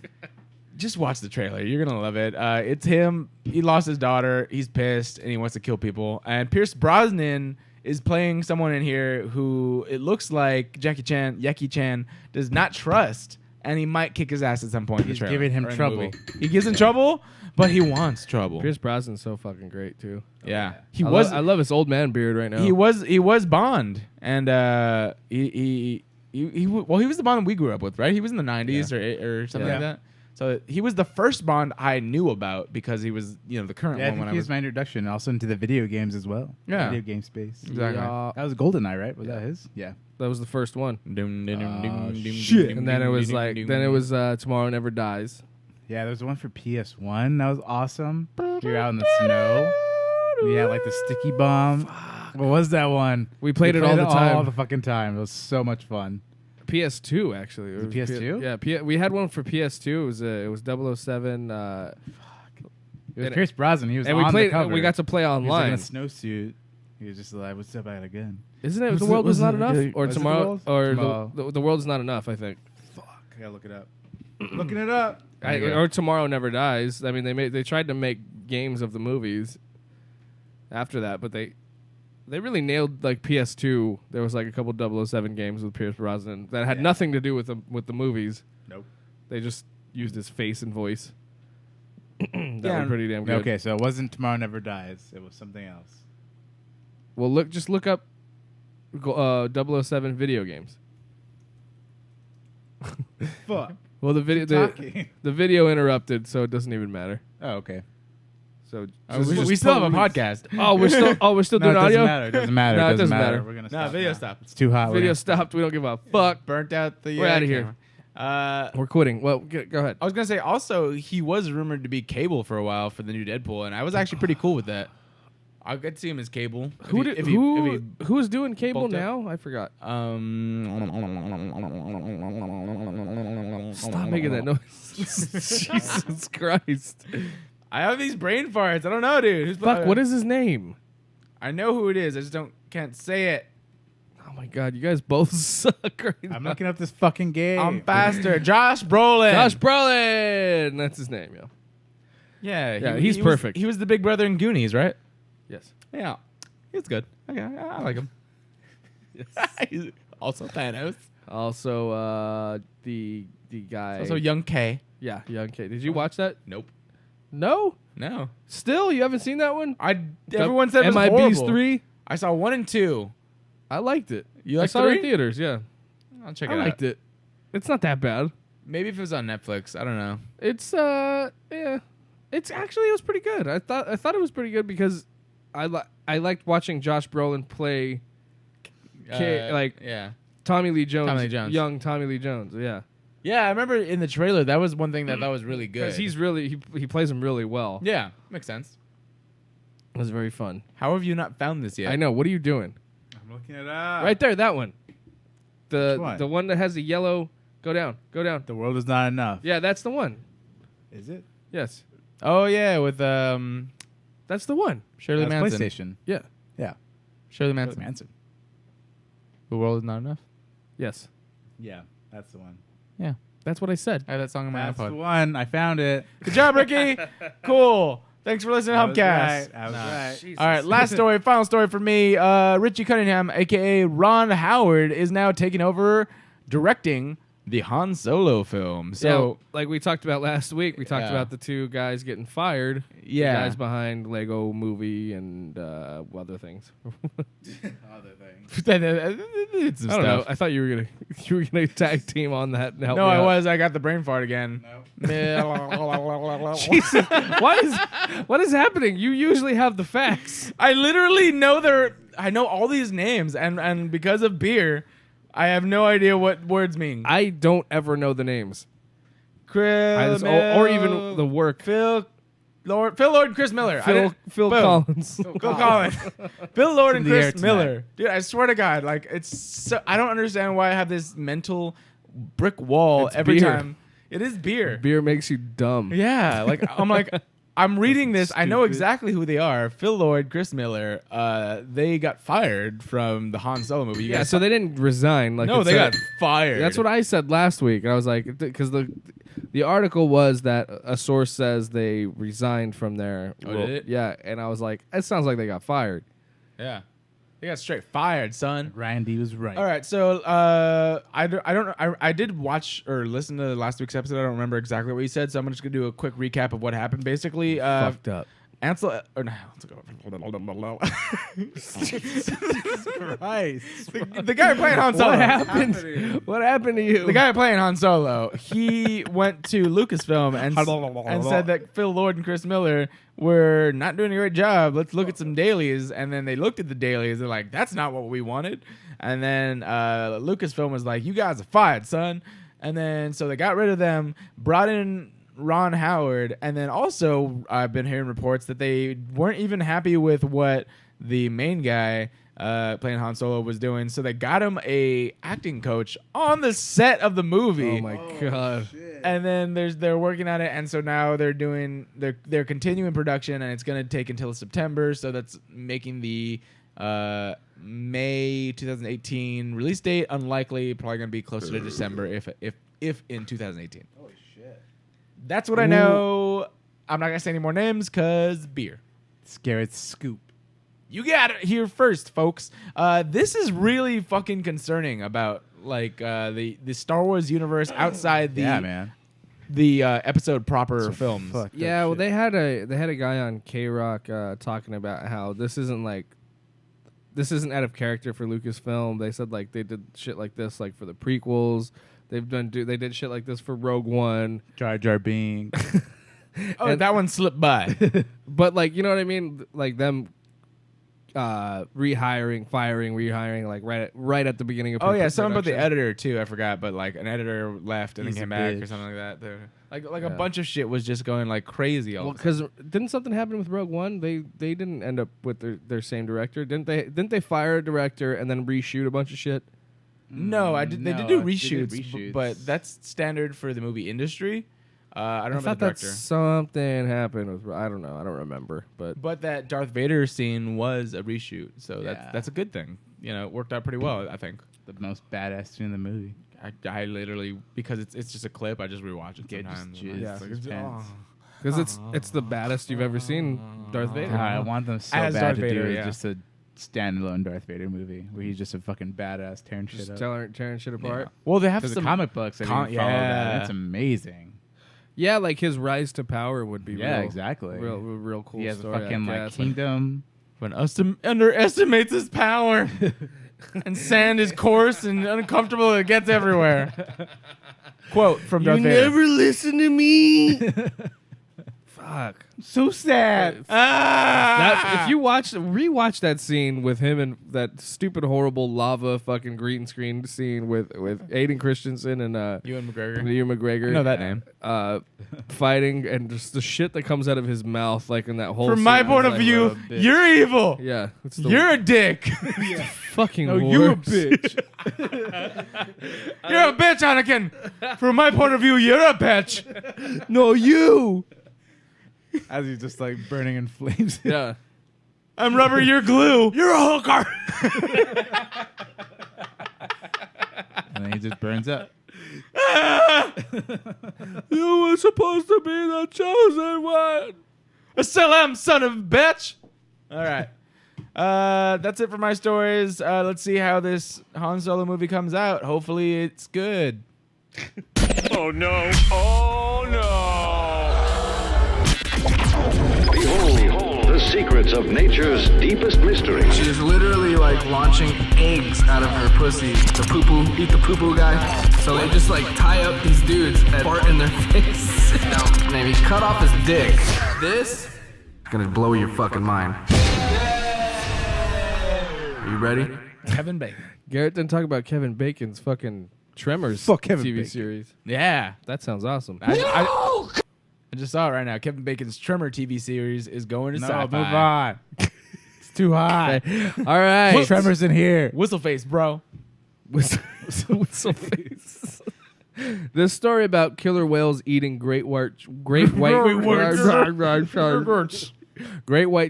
Just watch the trailer. You're gonna love it. It's him. He lost his daughter. He's pissed and he wants to kill people. And Pierce Brosnan is playing someone in here who it looks like Jackie Chan does not trust, and he might kick his ass at some point.
He's
in the trailer,
giving him
or in the
trouble.
movie. He gives him trouble, but he wants trouble.
Pierce Brosnan's so fucking great too.
Yeah, he
I
was.
I love his old man beard right now.
He was Bond, and he was the Bond we grew up with, right? He was in the 90s or something
Yeah.
like that. So he was the first Bond I knew about because he was, the current
Yeah, I
one when
think
I
he
was.
was my introduction also into the video games as well.
Yeah.
Video game space.
Exactly.
Yeah.
That was GoldenEye, right? Was that his? Yeah.
That was the first one.
Shit.
And then it was Tomorrow Never Dies.
Yeah, there was one for PS1. That was awesome. You're out in the snow. We had like the sticky bomb. What was that one?
We played it all the time.
All the fucking time. It was so much fun.
PS2 actually.
Was it PS2?
Yeah, we had one for PS2. It was 007.
It was
And-
Pierce Brosnan. He was
and
on
we played.
the cover.
We got to play
He was like
online.
in a snowsuit. He was just like, "What's up? I got a gun."
Isn't it?
Was
The
it-
world
was
was not
it-
enough,
yeah,
or
was it The
tomorrow,
World?
or
Tomorrow.
the world is not enough. I think.
Fuck, I gotta look it up. Looking it up.
Or Tomorrow Never Dies. I mean, they tried to make games of the movies after that, but they really nailed like PS2. There was like a couple 007 games with Pierce Brosnan that had nothing to do with the movies.
Nope.
They just used his face and voice. That
Yeah.
was pretty damn good.
Okay, so it wasn't Tomorrow Never Dies. It was something else.
Well, just look up 007 video games.
Fuck.
Well, the video interrupted, so it doesn't even matter.
Oh, okay.
So
we still have a podcast.
Oh, we're still
No,
doing
it
audio.
doesn't matter. It doesn't matter.
No,
it
it
doesn't
doesn't
matter.
matter.
We're gonna
No,
stop.
video
now.
stop.
It's too hot. We're
Video
gonna-
stopped. We don't give a fuck.
Burnt out the.
We're outta here.
camera.
We're quitting. Well, go ahead.
I was gonna say also he was rumored to be Cable for a while for the new Deadpool, and I was actually pretty cool with that. I could see him as Cable.
Who's doing cable
bulked up.
now? I forgot. Stop
Stop
making that noise. Jesus Christ.
I have these brain farts. I don't know, dude. Who's
Fuck, what is his name?
I know who it is. I just can't say it.
Oh my god, you guys both suck right
I'm
now.
looking up this fucking game.
I'm faster. Josh Brolin.
Josh Brolin. That's his name, yeah.
Yeah,
he's
was-
perfect.
he was the big brother in Goonies, right?
Yes.
Yeah. He's good. Okay, I like him. He's also Thanos.
Also, the guy.
Also Young K.
yeah, Young K. Did you watch that?
Nope.
No.
No.
Still, you haven't seen that one?
Everyone said it was
MIB's
horrible.
3.
I saw 1 and 2.
I liked it.
You
I
like
saw it in
3?
theaters. Yeah,
I'll check
I
it out.
liked it. It's not that bad.
Maybe if it was on Netflix. I don't know.
It's yeah. It was pretty good. I thought it was pretty good because I liked watching Josh Brolin play
Yeah.
Tommy Lee Jones,
Young
Tommy Lee Jones. Yeah,
Yeah, I remember in the trailer that was one thing that I thought was really good.
because he's really he plays him really well.
Yeah, makes sense.
It was very fun.
How have you not found this yet?
I know. What are you doing?
I'm looking it up.
Right there, that one.
Which one?
The one that has the yellow. Go down.
The world is not enough.
Yeah, that's the one.
Is it?
Yes,
Oh yeah, with
that's the one.
Shirley
That's
Manson.
PlayStation.
Yeah.
Yeah.
Shirley Manson.
Manson.
The world is not enough.
Yes,
Yeah, that's the one.
Yeah,
that's what I said.
I have that song on my
That's the
iPod.
one. I found it.
Good job, Ricky. Cool. Thanks for listening to
I was
Humpcast.
right. I was right.
All right, last story, final story for me. Richie Cunningham, a.k.a. Ron Howard, is now taking over directing the Han Solo film. So,
yeah, like we talked about last week, we talked
Yeah.
about the two guys getting fired.
Yeah.
The guys behind Lego Movie and other things.
it's some
I don't know.
stuff.
I thought you were gonna tag team on that. And help
No,
me
I
out.
was. I got the brain fart again.
Jesus, what is happening? You usually have the facts.
I literally know I know all these names, and because of beer, I have no idea what words mean.
I don't ever know the names.
Chris
or even the work.
Phil Lord and Chris Miller.
Phil
Boom.
Collins.
Phil Collins. Phil Lord and
in the air
Chris
tonight.
Miller. Dude, I swear to God, like it's so I don't understand why I have this mental brick wall
It's
every
beer.
time. It is beer.
Beer makes you dumb.
Yeah, I'm reading this. I know
Stupid.
exactly who they are. Phil Lord, Chris Miller. They got fired from the Han Solo movie. You
Yeah,
guys
so they didn't resign. Like
no,
it
they
said.
got fired.
That's what I said last week. I was like, because the article was that a source says they resigned from their.
Oh, did it?
Yeah, and I was like, it sounds like they got fired.
Yeah, they got straight fired, son.
Randy was right.
All right, so I did watch or listen to last week's episode. I don't remember exactly what you said, so I'm just gonna do a quick recap of what happened. Basically,
Fucked up.
Ansel or no,
Christ.
the guy playing Han Solo.
What happened? What happened to you?
The guy playing Han Solo, he went to Lucasfilm and said that Phil Lord and Chris Miller were not doing a great job. Let's look at some dailies. And then they looked at the dailies. They're like, that's not what we wanted. And then Lucasfilm was like, you guys are fired, son. And then so they got rid of them, brought in Ron Howard. And then also I've been hearing reports that they weren't even happy with what the main guy playing Han Solo was doing, so they got him a acting coach on the set of the movie.
Oh my god!
And then they're working on it, and so now they're continuing production, and it's gonna take until September. So that's making the May 2018 release date unlikely. Probably gonna be closer to December if in 2018. Holy shit! That's what I know. I'm not gonna say any more names because beer.
Scared Scoop.
You got it here first, folks. This is really fucking concerning about like the Star Wars universe outside the episode proper films.
Yeah, well, they had a guy on K-Rock talking about how this isn't out of character for Lucasfilm. They said like they did shit like this like for the prequels. They did shit like this for Rogue One.
Jar Jar Binks.
Oh, that one slipped by.
But like, you know what I mean? Like them rehiring, firing, rehiring, like right at the beginning of
Oh yeah, something about
production.
the editor too. I forgot, but like an editor left and
He's
then came
a
back
bitch.
or something like that. Like a bunch of shit was just going like crazy. All
Well,
the time.
because didn't something happen with Rogue One? They didn't end up with their same director. Didn't they fire a director and then reshoot a bunch of shit?
No, they did do
they did
reshoots,
reshoots.
but that's standard for the movie industry. I don't know
I
about
thought
the
that
director.
something happened with. I don't know. I don't remember. But
That Darth Vader scene was a reshoot, so
Yeah.
that's a good thing. You know, it worked out pretty well, I think.
The most badass scene in the movie.
I literally, because it's just a clip, I just rewatch it
Get
sometimes.
just
and
jizz
it's like,
his pants.
because it's the baddest you've ever seen Darth Vader.
God, I want them so
As
bad
Darth
to
Vader,
do
yeah.
just a standalone Darth Vader movie where he's just a fucking badass tearing shit
Just
up.
tearing shit apart.
Well, they have
There's
some
the comic books. I
con-
didn't follow that.
yeah.
That's amazing.
Yeah, like his rise to power would be
Yeah,
real,
exactly.
real cool
He has
story.
a fucking
I
like
guess.
kingdom.
when underestimates his power. and sand is coarse and uncomfortable. It gets everywhere. Quote from Darth Vader.
listen to me. Fuck.
So sad.
If you rewatch that scene with him and that stupid, horrible lava fucking green screen scene with Aiden Christensen and
Ewan McGregor.
McGregor.
I know that name.
Fighting and just the shit that comes out of his mouth, like in that whole.
From
scene,
my
I was
point of
like,
view, you're evil.
Yeah, it's the
You're a dick.
fucking.
No, you a
worst.
bitch. You're a bitch, Anakin. From my point of view, you're a bitch.
No, you.
As he's just like burning in flames.
Yeah.
I'm rubber, you're glue. You're a hooker.
And then he just burns up.
You were supposed to be the chosen one.
Salam, son of a bitch. All right. That's it for my stories. Let's see how this Han Solo movie comes out. Hopefully it's good.
Oh no. Oh no.
Behold the secrets of nature's deepest mystery.
She is literally like launching eggs out of her pussy. The poo-poo, eat the poo-poo guy. So they just like tie up these dudes that fart in their face. And then he cut off his dick. This is gonna blow your fucking mind. Are you ready?
Kevin Bacon.
Garrett didn't talk about Kevin Bacon's fucking Tremors
Fuck Kevin
TV
Bacon.
series.
Yeah.
That sounds awesome.
I just saw it right now. Kevin Bacon's Tremor TV series is going to
No,
sci-fi.
move on. It's too hot.
All right.
Tremors in here.
Whistleface, bro.
Whistle face. This story about killer whales eating great white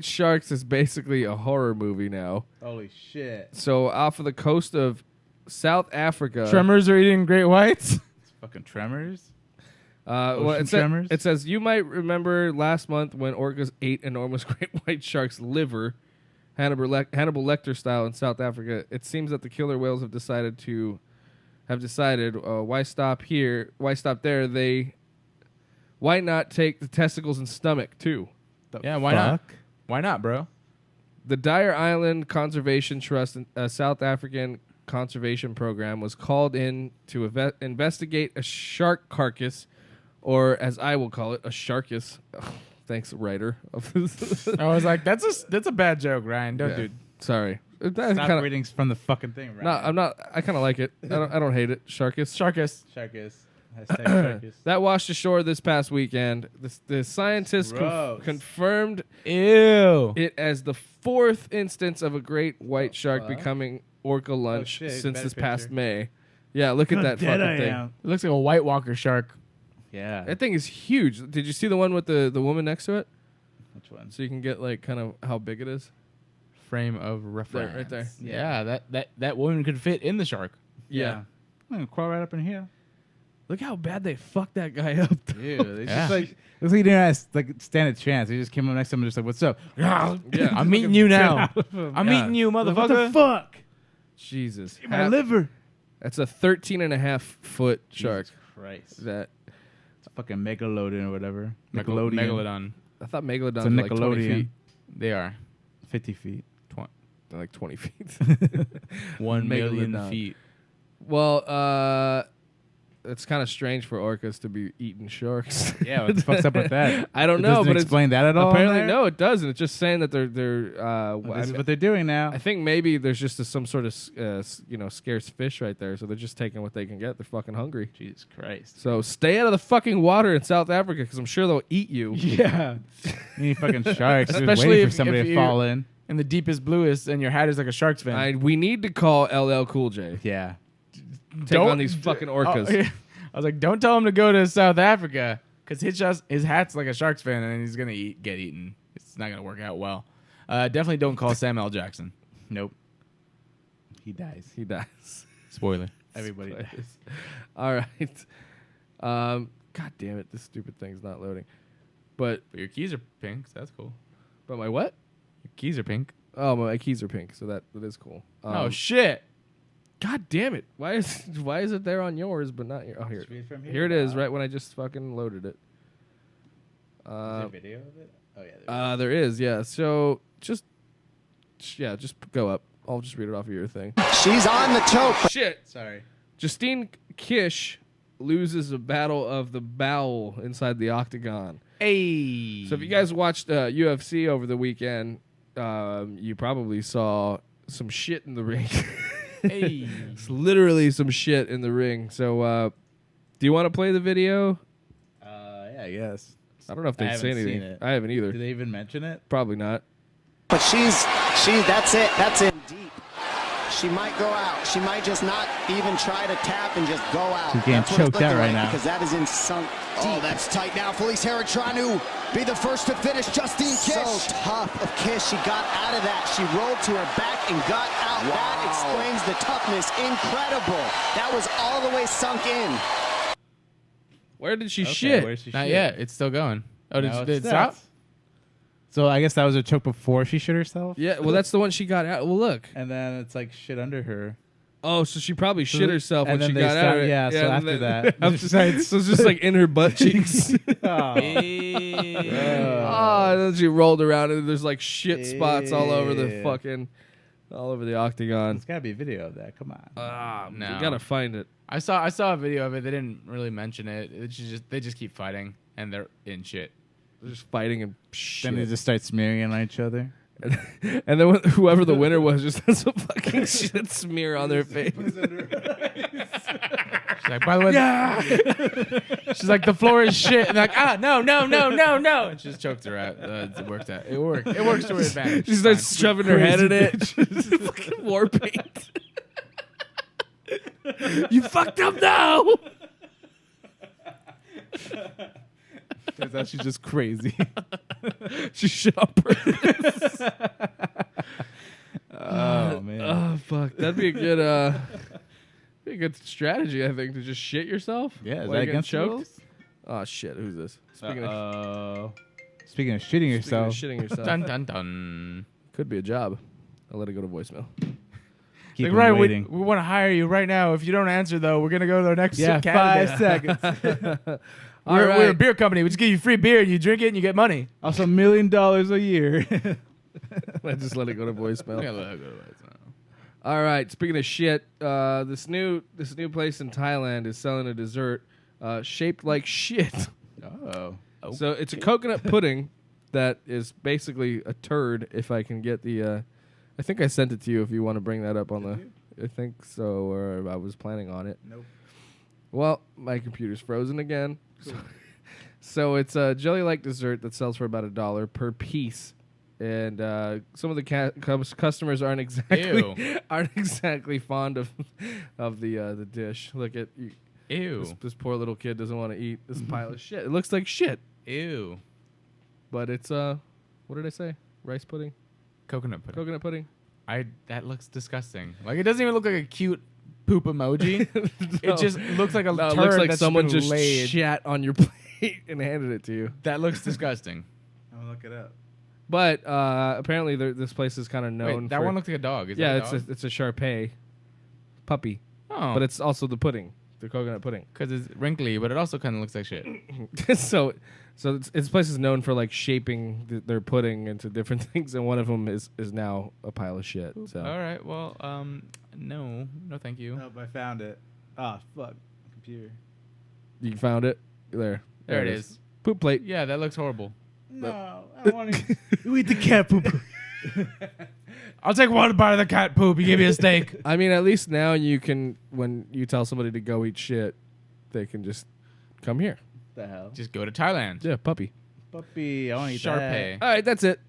sharks is basically a horror movie now.
Holy shit.
So off of the coast of South Africa,
Tremors are eating great whites.
It's fucking Tremors.
Tremors?
Tremors?
It says you might remember last month when orcas ate enormous great white shark's liver, Hannibal Lecter style in South Africa. It seems that the killer whales have decided why stop here? Why stop there? Why not take the testicles and stomach too?
Yeah, why not? Why not, bro?
The Dyer Island Conservation Trust, a South African conservation program, was called in to investigate a shark carcass, or as I will call it, a sharkus. Thanks, writer.
I was like, that's a bad joke, Ryan. Don't do it.
Sorry.
Stop reading from the fucking thing, right?
No, I'm not. I kind of like it. I don't hate it. Sharkus.
Sharkus.
Sharkus. Hashtag Sharkus.
That washed ashore this past weekend. The scientists
Gross.
confirmed
Ew.
it as the fourth instance of a great white shark becoming orca lunch
shit,
since
better
this past
picture.
May. Yeah, look at that
Dead
fucking
I
thing.
am.
It looks like a White Walker shark.
Yeah.
That thing is huge. Did you see the one with the woman next to it?
Which one?
So you can get like kind of how big it is.
Frame of reference.
Right there.
Yeah, that woman could fit in the shark.
Yeah.
I'm gonna crawl right up in here.
Look how bad they fucked that guy up.
Dude, it's
Yeah.
just like looks like he didn't like stand a chance. He just came up next to him and just like, "What's up?"
Yeah.
I'm meeting you now. I'm
Yeah.
meeting you, motherfucker.
What the fuck?
Jesus.
My liver.
That's a 13.5-foot shark.
Jesus Christ.
That
It's a fucking megalodon or whatever.
Megalodon.
I thought megalodons
It's a
were like 20
Nickelodeon.
feet.
They are
50 feet.
They're like 20 feet.
1 million
Megalodon.
feet.
Well, it's kind of strange for orcas to be eating sharks.
Yeah, what the fuck's up with that?
I don't
It
know,
doesn't
but
explain that at all.
apparently
in there?
no, it doesn't. It's just saying that they're.
Well, this is what they're doing now.
I think maybe there's just some sort of scarce fish right there, so they're just taking what they can get. They're fucking hungry.
Jesus Christ.
So stay out of the fucking water in South Africa because I'm sure they'll eat you.
Yeah. Any fucking sharks. Just
Especially
waiting
if-
for somebody
if
to
you-
fall in.
In the deepest, bluest, and your hat is like a shark's fin.
We need to call LL Cool J.
Yeah.
Take on these fucking orcas.
Oh, yeah. I was like, don't tell him to go to South Africa because his hat's like a shark's fin and he's gonna get eaten. It's not gonna work out well. Definitely don't call Samuel Jackson.
Nope. He dies.
He dies.
Spoiler.
Everybody dies.
All right. God damn it, this stupid thing's not loading. But
But your keys are pink, so that's cool.
my what?
Your keys are pink.
Oh, my keys are pink, so that is cool.
Oh shit!
God damn it! Why is it there on yours but not here? Oh, here.
Just read from
Here it is,
Wow.
right when I just fucking loaded it.
Is there a video of it? Oh, yeah.
There is, yeah. So just go up. I'll just read it off of your thing.
She's on the choke.
Shit.
Sorry.
Justine Kish loses a battle of the bowel inside the octagon.
Hey.
So if you guys watched UFC over the weekend, you probably saw some shit in the ring.
Hey.
It's literally some shit in the ring. So do you want to play the video?
Yeah, I guess.
I don't know if they
I
say
haven't
anything.
seen it.
I haven't either.
Did they even mention it?
Probably not.
But that's it. That's in deep. She might go out. She might just not even try to tap and just go out.
She's getting
That's what it's
choked out
looking
right
like
now.
because that is in sunk deep. Oh, that's tight now. Felice Herod trying to be the first to finish. Justine Kish. So tough of Kish. She got out of that. She rolled to her back and got out. Wow. That explains the toughness. Incredible. That was all the way sunk in.
Where did she shit?
Where's she
Not
shit?
yet. It's still going. Oh, did it stop?
So I guess that was a choke before she shit herself?
Yeah, well, that's the one she got out. Well, look.
And then it's like shit under her.
Oh, so she probably shit herself
and
when she
then they
got
start-
out.
yeah, so
and
after
then-
that-
so it's just like in her butt cheeks.
Oh.
Oh, and then she rolled around and there's like shit spots all over the octagon.
There's got to be a video of that. Come on.
No.
You gotta find it.
I saw a video of it. They didn't really mention it. They just keep fighting and they're in shit.
They're just fighting and shit.
Then they just start smearing it on each other.
And then whoever the winner was just has a fucking shit smear on their face.
She's like, by the way, she's like, the floor is shit. And like, no. And she just choked her out. It worked out. It worked. It works to her advantage.
She starts shoving her head in it. Fucking war paint. You fucked up now.
Turns out she's just crazy.
She shit on purpose.
Oh, man.
Oh fuck, that'd be a good strategy, I think, to just shit yourself.
Yeah, is
while
that
you're
against the
getting
rules?
Oh shit, who's this? Speaking
Speaking of shitting yourself.
Speaking of shitting yourself,
Dun dun dun.
could be a job. I'll let it go to voicemail.
Keep
Like,
them
Ryan, we
waiting.
want to hire you right now. If you don't answer, though, we're gonna go to our next candidate.
5 seconds.
We're a beer company. We just give you free beer, and you drink it, and you get money.
Also, $1 million a year.
I just let it go to voicemail.
Yeah, let it go to voicemail.
All right. Speaking of shit, this new place in Thailand is selling a dessert shaped like shit.
Oh.
So it's a coconut pudding that is basically a turd. If I can get the, I think I sent it to you. If you want to bring that up on the, I think so, or I was planning on it.
Nope.
Well, my computer's frozen again. So it's a jelly-like dessert that sells for about $1 per piece. And some of the customers aren't exactly fond of the dish. Look at you.
Ew.
This poor little kid doesn't want to eat this pile of shit. It looks like shit,
Ew.
but it's what did I say? Rice pudding,
Coconut pudding.
coconut pudding.
That looks disgusting. Like, it doesn't even look like a cute poop emoji. It just looks like a
No,
turd
it looks like
that's
someone
been
just
laid.
shat on your plate and handed it to you.
That looks disgusting.
I'll look it up.
But apparently this place is kind of known.
Wait, that
for,
one looks like a dog. Is
yeah,
that a dog?
it's a Shar-Pei puppy,
Oh,
but it's also the pudding, the coconut pudding.
because it's wrinkly, but it also kind of looks like shit.
so this place is known for like shaping their pudding into different things, and one of them is now a pile of shit. So
All right, well, no, thank you.
Nope, I found it. Ah, fuck. Computer.
you found it there.
There it is.
Poop plate.
Yeah, that looks horrible.
No, I want to. You eat the cat poop.
I'll take one bite of the cat poop. You give me a steak.
I mean, at least now you can, when you tell somebody to go eat shit, they can just come here.
The hell?
Just go to Thailand.
Yeah, puppy.
Puppy, I want to eat
Shar-Pei.
All right, that's it.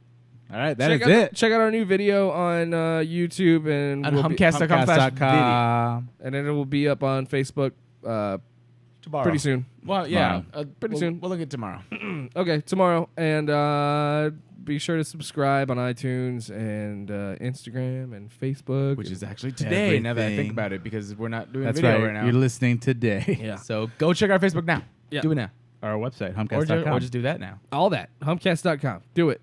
that. All right, that is
check out,
it.
Check out our new video on YouTube and
On
we'll be-
Humpcast.com/video.
and then it will be up on Facebook
Tomorrow.
pretty soon.
Well, yeah.
Pretty soon.
We'll look at tomorrow.
Okay, tomorrow. And be sure to subscribe on iTunes and Instagram and Facebook.
Which is actually today, now that I think
Everything.
about it, because we're not doing
That's
video
right.
right now.
You're listening today.
yeah,
So go check our Facebook now.
Yeah.
Do it now.
Our website,
Or
humcast.com.
just do that now.
all that. Humpcast.com. Do it.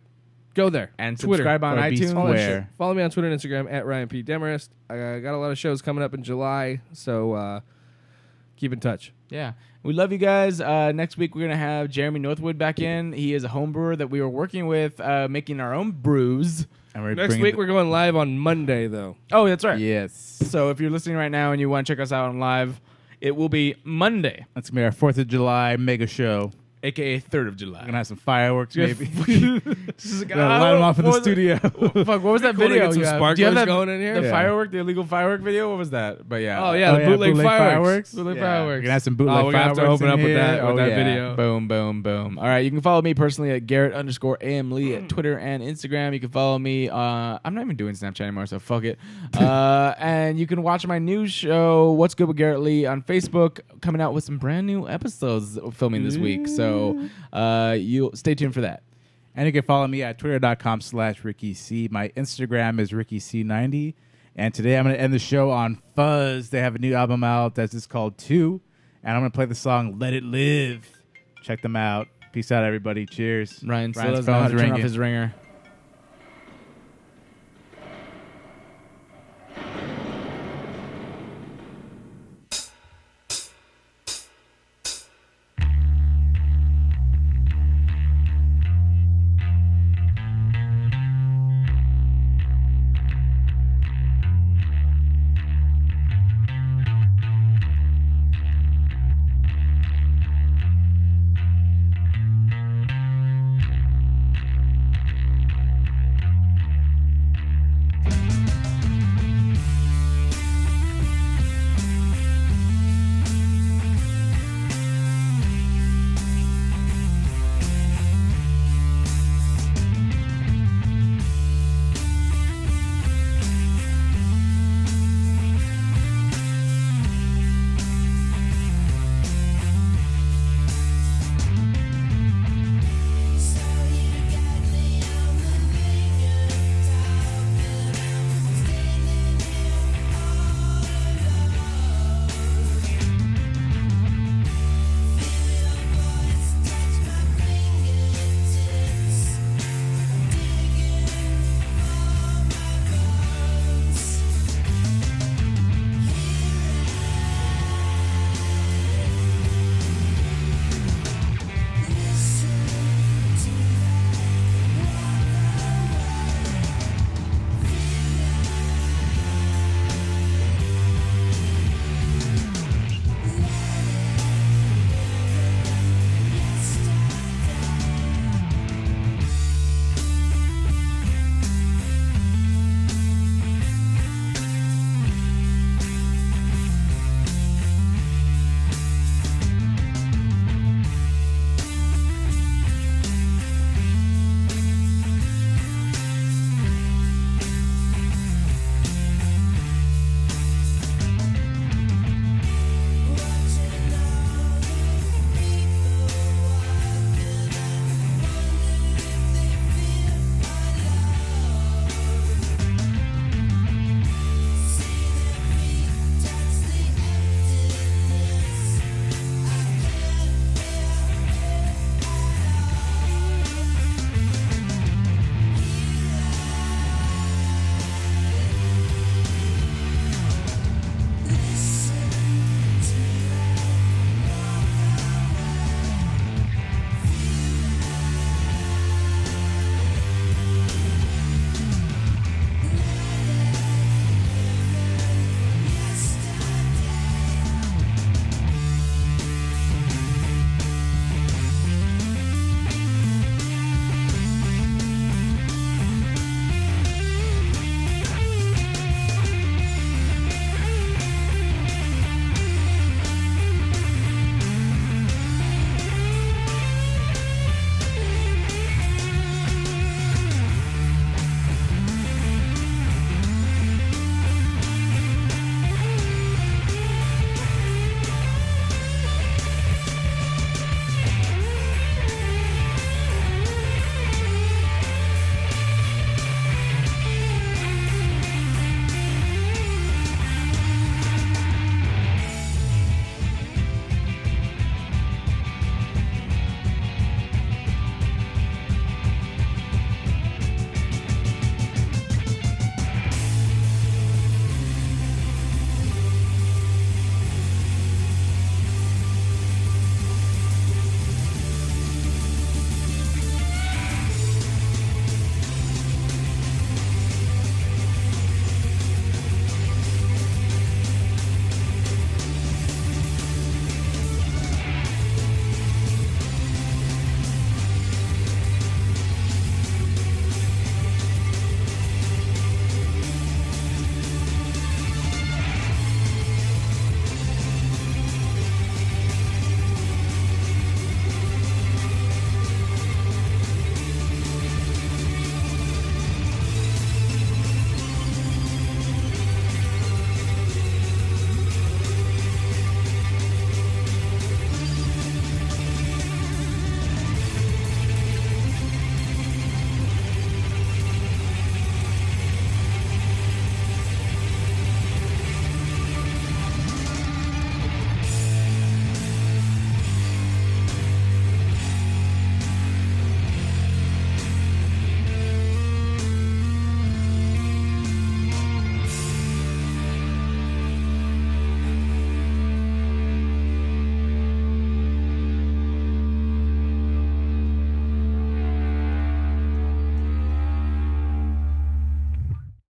Go there.
And
Twitter.
subscribe on
Or be
iTunes.
All that
Square.
shit. Follow me on Twitter and Instagram at Ryan P. Demarest. I got a lot of shows coming up in July, so Keep in touch.
Yeah. We love you guys. Next week, we're going to have Jeremy Northwood back in. He is a home brewer that we are working with, making our own brews.
And
Next week, we're going live on Monday, though.
Oh, that's right.
Yes.
So if you're listening right now and you want to check us out on live, it will be Monday.
That's going to be our 4th of July mega show.
A.k.a. 3rd of July.
We're going to have some fireworks, maybe.
Light
them off in the studio.
Fuck, what was that video?
Get some
you have?
sparklers
Do you have that,
going in here?
The
Yeah.
firework, the illegal firework video? What was that? But yeah.
Oh, yeah, the bootleg fireworks.
Bootleg
Yeah.
fireworks.
We're going to have some bootleg
we're going to have
fireworks
to open up
in
with
here.
that, video.
Boom, boom, boom. All right, you can follow me personally at Garrett_AM_Lee at Twitter and Instagram. You can follow me. I'm not even doing Snapchat anymore, so fuck it. And you can watch my new show, What's Good with Garrett Lee, on Facebook, coming out with some brand new episodes filming this week. So you'll stay tuned for that.
And you can follow me at twitter.com/RickyC. My Instagram is RickyC90. And today I'm going to end the show on Fuzz. They have a new album out that's just called 2. And I'm going to play the song Let It Live. Check them out. Peace out, everybody. Cheers.
Ryan still
Ryan's
doesn't know how to
phone's
turn off
ringing.
his ringer.